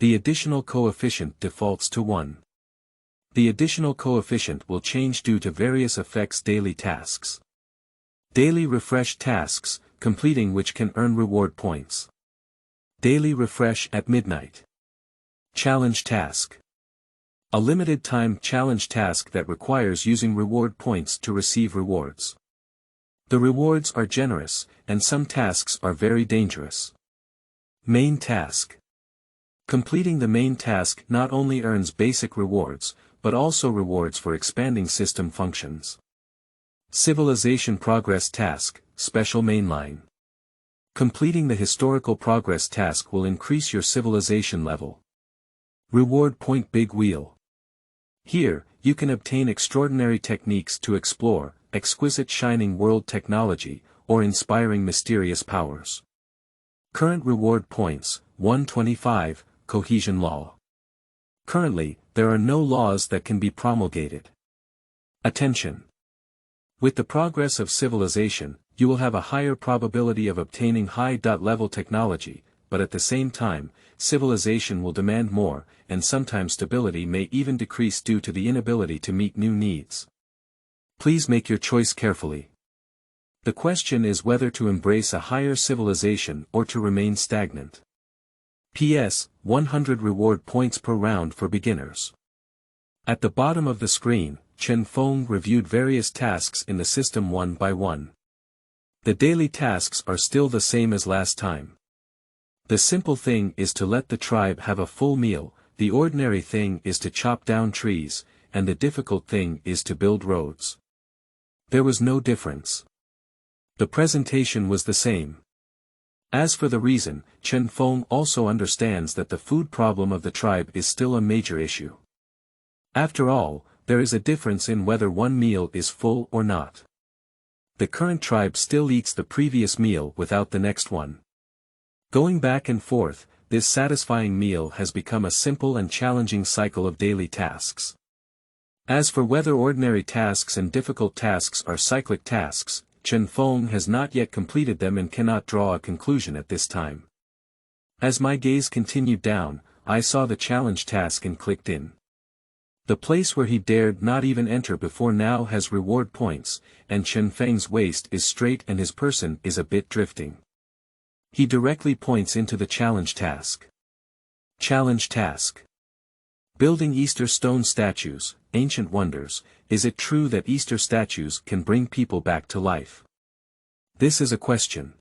The additional coefficient defaults to 1. The additional coefficient will change due to various effects. Daily tasks. Daily refresh tasks, completing which can earn reward points. Daily refresh at midnight. Challenge task. A limited time challenge task that requires using reward points to receive rewards. The rewards are generous, and some tasks are very dangerous. Main task. Completing the main task not only earns basic rewards, but also rewards for expanding system functions. Civilization progress task, special mainline. Completing the historical progress task will increase your civilization level. Reward point big wheel. Here, you can obtain extraordinary techniques to explore, exquisite shining world technology, or inspiring mysterious powers. Current reward points, 125, cohesion law. Currently, there are no laws that can be promulgated. Attention! With the progress of civilization, you will have a higher probability of obtaining high-level technology, but at the same time, civilization will demand more, and sometimes stability may even decrease due to the inability to meet new needs. Please make your choice carefully. The question is whether to embrace a higher civilization or to remain stagnant. PS, 100 reward points per round for beginners. At the bottom of the screen, Chen Feng reviewed various tasks in the system one by one. The daily tasks are still the same as last time. The simple thing is to let the tribe have a full meal, the ordinary thing is to chop down trees, and the difficult thing is to build roads. There was no difference. The presentation was the same. As for the reason, Chen Feng also understands that the food problem of the tribe is still a major issue. After all, there is a difference in whether one meal is full or not. The current tribe still eats the previous meal without the next one. Going back and forth, this satisfying meal has become a simple and challenging cycle of daily tasks. As for whether ordinary tasks and difficult tasks are cyclic tasks, Chen Feng has not yet completed them and cannot draw a conclusion at this time. As my gaze continued down, I saw the challenge task and clicked in. The place where he dared not even enter before now has reward points, and Chen Feng's waist is straight and his person is a bit drifting. He directly points into the challenge task. Challenge task. Building Easter stone statues, ancient wonders. Is it true that Easter statues can bring people back to life? This is a question.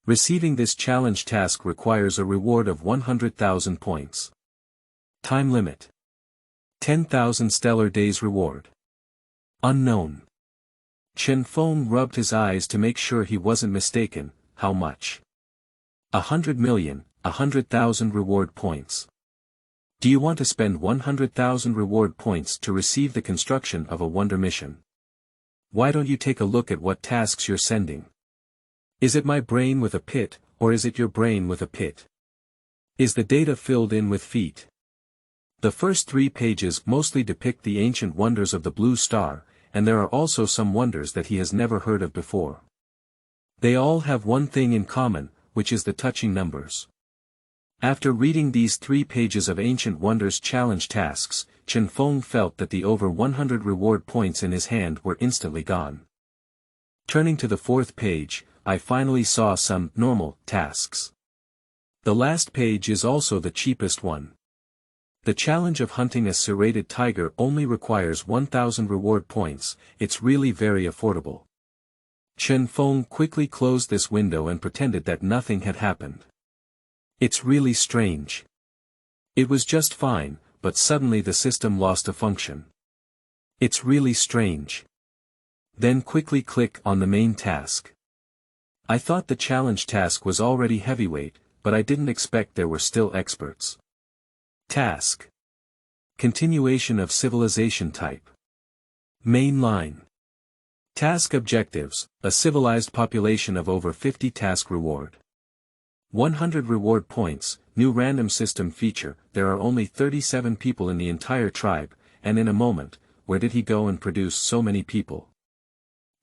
Receiving this challenge task requires a reward of 100,000 points. Time limit. 10,000 stellar days reward. Unknown. Chen Feng rubbed his eyes to make sure he wasn't mistaken. How much? 100 million, 100,000 reward points. Do you want to spend 100,000 reward points to receive the construction of a wonder mission? Why don't you take a look at what tasks you're sending? Is it my brain with a pit, or is it your brain with a pit? Is the data filled in with feet? The first 3 pages mostly depict the ancient wonders of the Blue Star, and there are also some wonders that he has never heard of before. They all have one thing in common, which is the touching numbers. After reading these 3 pages of Ancient Wonders challenge tasks, Chen Feng felt that the over 100 reward points in his hand were instantly gone. Turning to the fourth page, I finally saw some normal tasks. The last page is also the cheapest one. The challenge of hunting a serrated tiger only requires 1,000 reward points. It's really very affordable. Chen Feng quickly closed this window and pretended that nothing had happened. It's really strange. It was just fine, but suddenly the system lost a function. It's really strange. Then quickly click on the main task. I thought the challenge task was already heavyweight, but I didn't expect there were still experts. Task. Continuation of civilization type. Main line. Task objectives, a civilized population of over 50 task reward. 100 reward points, new random system feature. There are only 37 people in the entire tribe, and in a moment, where did he go and produce so many people?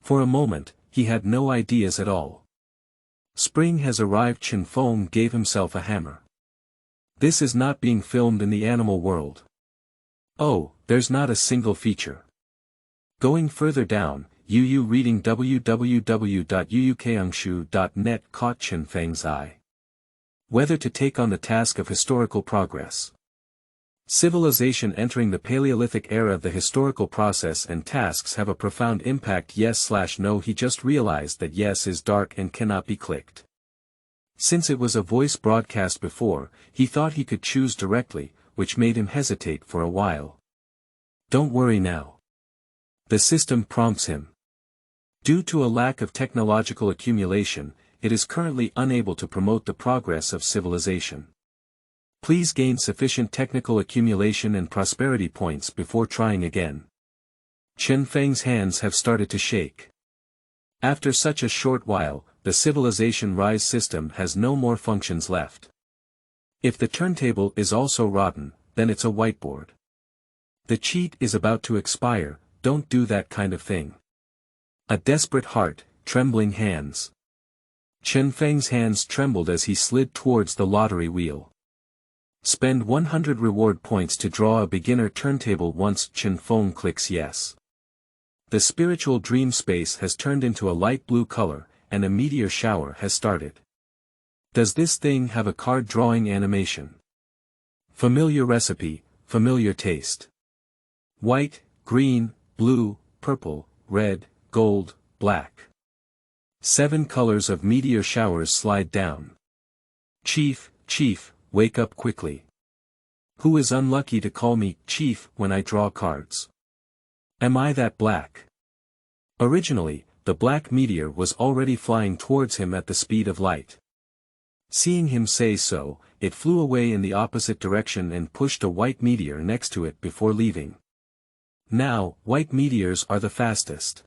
For a moment, he had no ideas at all. Spring has arrived. Chen Feng gave himself a hammer. This is not being filmed in the animal world. Oh, there's not a single feature. Going further down, Yu reading www.yuyukeangshu.net caught Chen Feng's eye. Whether to take on the task of historical progress. Civilization entering the Paleolithic era. The historical process and tasks have a profound impact. Yes/no. He just realized that yes is dark and cannot be clicked. Since it was a voice broadcast before, he thought he could choose directly, which made him hesitate for a while. Don't worry now. The system prompts him. Due to a lack of technological accumulation, it is currently unable to promote the progress of civilization. Please gain sufficient technical accumulation and prosperity points before trying again. Chen Feng's hands have started to shake. After such a short while, the civilization rise system has no more functions left. If the turntable is also rotten, then it's a whiteboard. The cheat is about to expire. Don't do that kind of thing. A desperate heart, trembling hands. Chen Feng's hands trembled as he slid towards the lottery wheel. Spend 100 reward points to draw a beginner turntable. Once Chen Feng clicks yes. The spiritual dream space has turned into a light blue color, and a meteor shower has started. Does this thing have a card drawing animation? Familiar recipe, familiar taste. White, green, blue, purple, red, gold, black. 7 colors of meteor showers slide down. Chief, wake up quickly. Who is unlucky to call me Chief when I draw cards? Am I that black? Originally, the black meteor was already flying towards him at the speed of light. Seeing him say so, it flew away in the opposite direction and pushed a white meteor next to it before leaving. Now, white meteors are the fastest.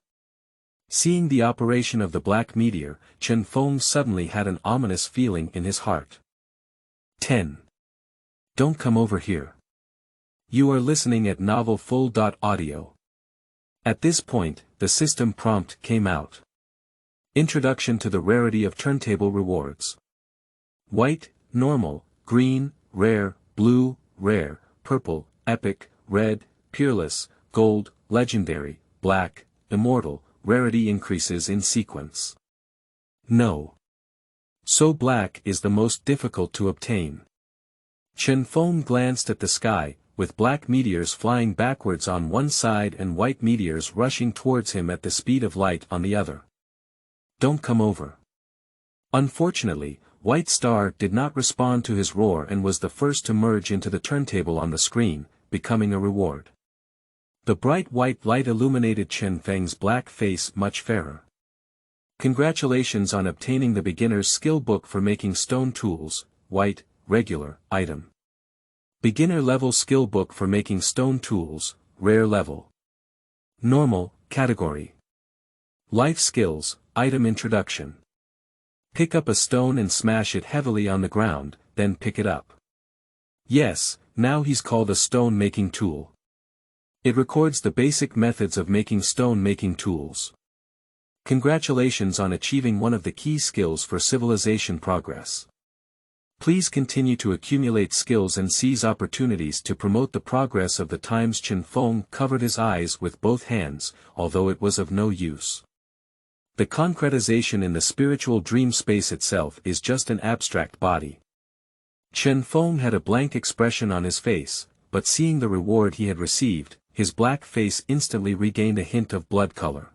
Seeing the operation of the black meteor, Chen Feng suddenly had an ominous feeling in his heart. 10. Don't come over here. You are listening at novelfull.audio. At this point, the system prompt came out. Introduction to the rarity of turntable rewards. White, normal, green, rare, blue, rare, purple, epic, red, peerless, gold, legendary, black, immortal. Rarity increases in sequence. No. So black is the most difficult to obtain. Chen Feng glanced at the sky, with black meteors flying backwards on one side and white meteors rushing towards him at the speed of light on the other. Don't come over. Unfortunately, White Star did not respond to his roar and was the first to merge into the turntable on the screen, becoming a reward. The bright white light illuminated Chen Feng's black face much fairer. Congratulations on obtaining the beginner's skill book for making stone tools, white, regular, item. Beginner level skill book for making stone tools, rare level. Normal, category. Life skills, item introduction. Pick up a stone and smash it heavily on the ground, then pick it up. Yes, now he's called a stone making tool. It records the basic methods of making stone making tools. Congratulations on achieving one of the key skills for civilization progress. Please continue to accumulate skills and seize opportunities to promote the progress of the times. Chen Feng covered his eyes with both hands, although it was of no use. The concretization in the spiritual dream space itself is just an abstract body. Chen Feng had a blank expression on his face, but seeing the reward he had received, his black face instantly regained a hint of blood color.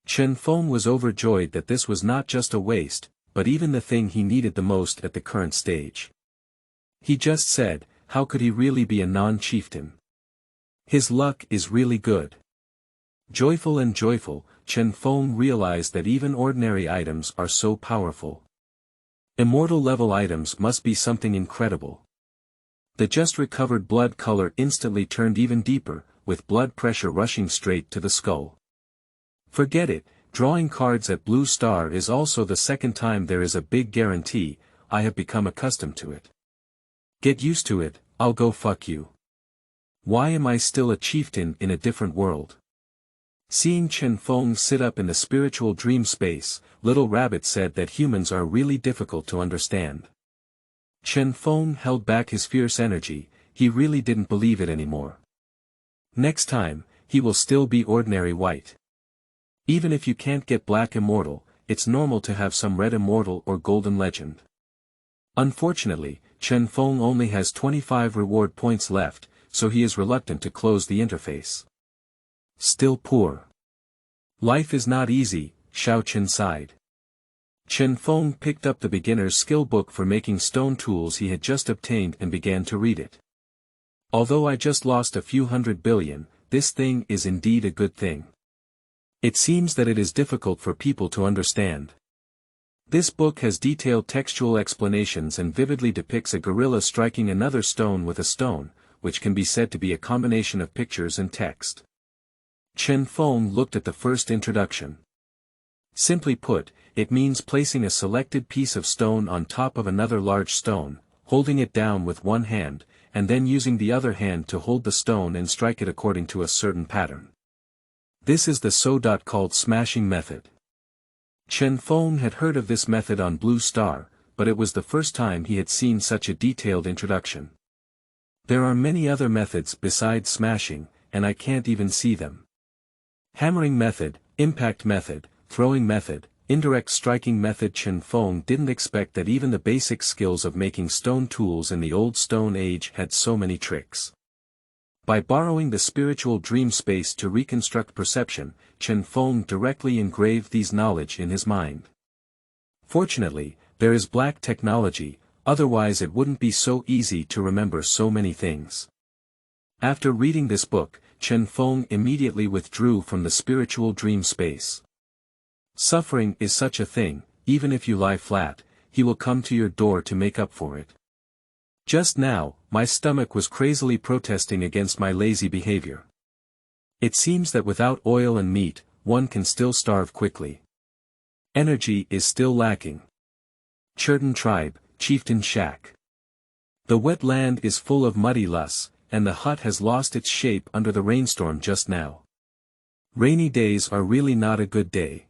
Chen Feng was overjoyed that this was not just a waste, but even the thing he needed the most at the current stage. He just said, how could he really be a non-chieftain? His luck is really good. Joyful, Chen Feng realized that even ordinary items are so powerful. Immortal level items must be something incredible. The just recovered blood color instantly turned even deeper, with blood pressure rushing straight to the skull. Forget it, drawing cards at Blue Star is also the second time there is a big guarantee. I have become accustomed to it. Get used to it, I'll go fuck you. Why am I still a chieftain in a different world? Seeing Chen Feng sit up in the spiritual dream space, Little Rabbit said that humans are really difficult to understand. Chen Feng held back his fierce energy, he really didn't believe it anymore. Next time, he will still be ordinary white. Even if you can't get black immortal, it's normal to have some red immortal or golden legend. Unfortunately, Chen Feng only has 25 reward points left, so he is reluctant to close the interface. Still poor. Life is not easy, Xiao Chen sighed. Chen Feng picked up the beginner's skill book for making stone tools he had just obtained and began to read it. Although I just lost a few 100 billion, this thing is indeed a good thing. It seems that it is difficult for people to understand. This book has detailed textual explanations and vividly depicts a gorilla striking another stone with a stone, which can be said to be a combination of pictures and text. Chen Feng looked at the first introduction. Simply put, it means placing a selected piece of stone on top of another large stone, holding it down with one hand, and then using the other hand to hold the stone and strike it according to a certain pattern. This is the so-called smashing method. Chen Feng had heard of this method on Blue Star, but it was the first time he had seen such a detailed introduction. There are many other methods besides smashing, and I can't even see them. Hammering method, impact method, throwing method, indirect striking method. Chen Feng didn't expect that even the basic skills of making stone tools in the old Stone Age had so many tricks. By borrowing the spiritual dream space to reconstruct perception, Chen Feng directly engraved these knowledge in his mind. Fortunately, there is black technology, otherwise it wouldn't be so easy to remember so many things. After reading this book, Chen Feng immediately withdrew from the spiritual dream space. Suffering is such a thing, even if you lie flat, he will come to your door to make up for it. Just now, my stomach was crazily protesting against my lazy behavior. It seems that without oil and meat, one can still starve quickly. Energy is still lacking. Churton Tribe, Chieftain Shack. The wet land is full of muddy loess, and the hut has lost its shape under the rainstorm just now. Rainy days are really not a good day.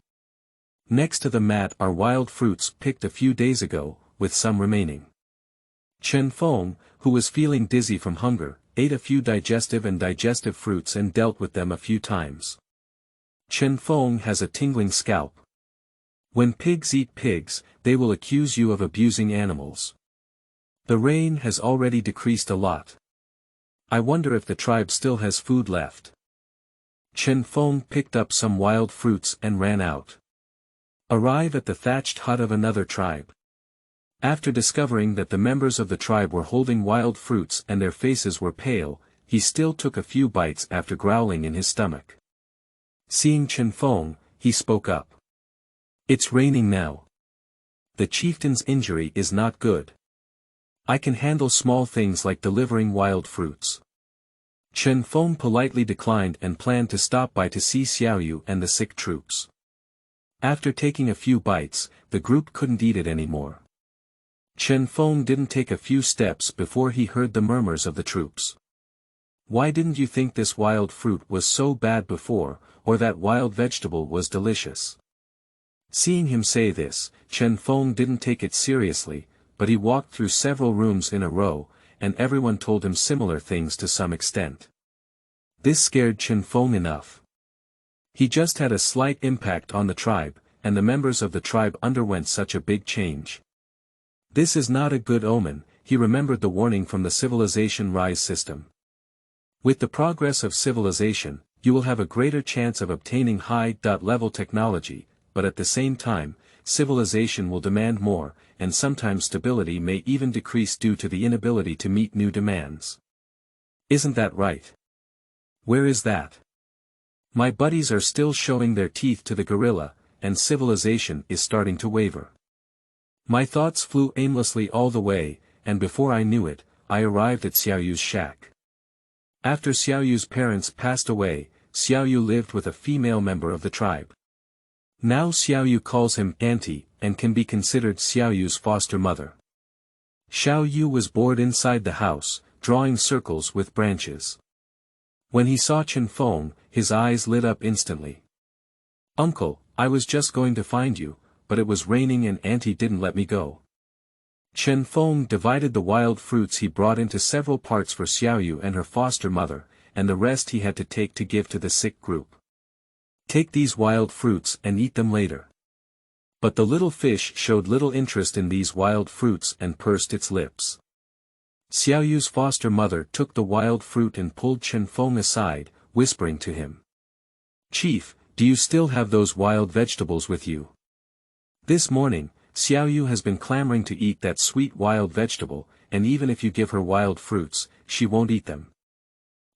Next to the mat are wild fruits picked a few days ago, with some remaining. Chen Feng, who was feeling dizzy from hunger, ate a few digestive fruits and dealt with them a few times. Chen Feng has a tingling scalp. When pigs eat pigs, they will accuse you of abusing animals. The rain has already decreased a lot. I wonder if the tribe still has food left. Chen Feng picked up some wild fruits and ran out. Arrive at the thatched hut of another tribe. After discovering that the members of the tribe were holding wild fruits and their faces were pale, he still took a few bites after growling in his stomach. Seeing Chen Feng, he spoke up. It's raining now. The chieftain's injury is not good. I can handle small things like delivering wild fruits. Chen Feng politely declined and planned to stop by to see Xiaoyu and the sick troops. After taking a few bites, the group couldn't eat it anymore. Chen Feng didn't take a few steps before he heard the murmurs of the troops. Why didn't you think this wild fruit was so bad before, or that wild vegetable was delicious? Seeing him say this, Chen Feng didn't take it seriously, but he walked through several rooms in a row, and everyone told him similar things to some extent. This scared Chen Feng enough. He just had a slight impact on the tribe, and the members of the tribe underwent such a big change. This is not a good omen, he remembered the warning from the civilization rise system. With the progress of civilization, you will have a greater chance of obtaining high-level technology, but at the same time, civilization will demand more, and sometimes stability may even decrease due to the inability to meet new demands. Isn't that right? Where is that? My buddies are still showing their teeth to the gorilla, and civilization is starting to waver. My thoughts flew aimlessly all the way, and before I knew it, I arrived at Xiaoyu's shack. After Xiaoyu's parents passed away, Xiaoyu lived with a female member of the tribe. Now Xiaoyu calls him auntie, and can be considered Xiaoyu's foster mother. Xiaoyu was bored inside the house, drawing circles with branches. When he saw Chen Feng, his eyes lit up instantly. "Uncle, I was just going to find you, but it was raining and auntie didn't let me go." Chen Feng divided the wild fruits he brought into several parts for Xiaoyu and her foster mother, and the rest he had to take to give to the sick group. "Take these wild fruits and eat them later." But the little fish showed little interest in these wild fruits and pursed its lips. Xiaoyu's foster mother took the wild fruit and pulled Chen Feng aside, whispering to him. "Chief, do you still have those wild vegetables with you? This morning, Xiaoyu has been clamoring to eat that sweet wild vegetable, and even if you give her wild fruits, she won't eat them."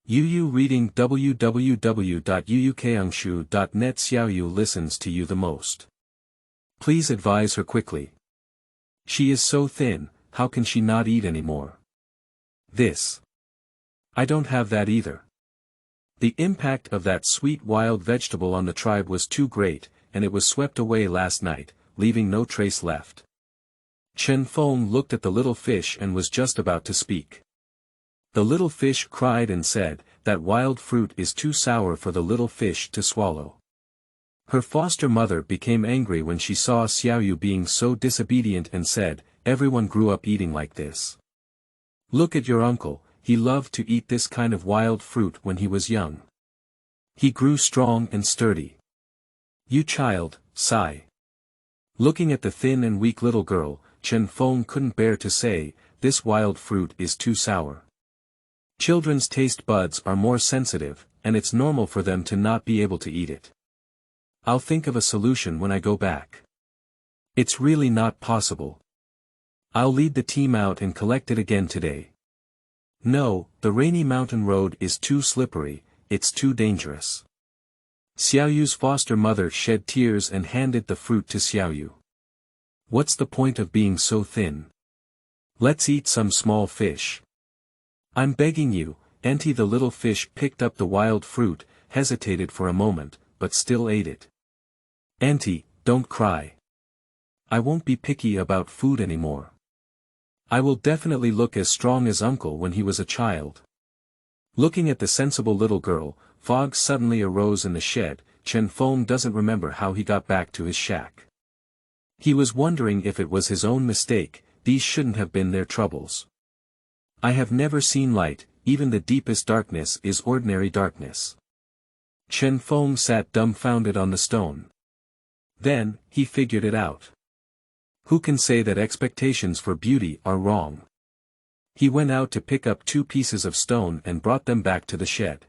Yu reading www.yuukangshu.net. Xiaoyu listens to you the most. Please advise her quickly. She is so thin, how can she not eat anymore? This. I don't have that either. The impact of that sweet wild vegetable on the tribe was too great, and it was swept away last night, leaving no trace left. Chen Feng looked at the little fish and was just about to speak. The little fish cried and said, "That wild fruit is too sour for the little fish to swallow." Her foster mother became angry when she saw Xiaoyu being so disobedient and said, "Everyone grew up eating like this. Look at your uncle, he loved to eat this kind of wild fruit when he was young. He grew strong and sturdy. You child, sigh." Looking at the thin and weak little girl, Chen Feng couldn't bear to say, "This wild fruit is too sour." Children's taste buds are more sensitive, and it's normal for them to not be able to eat it. I'll think of a solution when I go back. It's really not possible. I'll lead the team out and collect it again today. No, the rainy mountain road is too slippery, it's too dangerous. Xiaoyu's foster mother shed tears and handed the fruit to Xiaoyu. What's the point of being so thin? Let's eat some small fish. I'm begging you, auntie. The little fish picked up the wild fruit, hesitated for a moment, but still ate it. Auntie, don't cry. I won't be picky about food anymore. I will definitely look as strong as uncle when he was a child. Looking at the sensible little girl, fog suddenly arose in the shed. Chen Feng doesn't remember how he got back to his shack. He was wondering if it was his own mistake, these shouldn't have been their troubles. I have never seen light, even the deepest darkness is ordinary darkness. Chen Feng sat dumbfounded on the stone. Then, he figured it out. Who can say that expectations for beauty are wrong? He went out to pick up 2 pieces of stone and brought them back to the shed.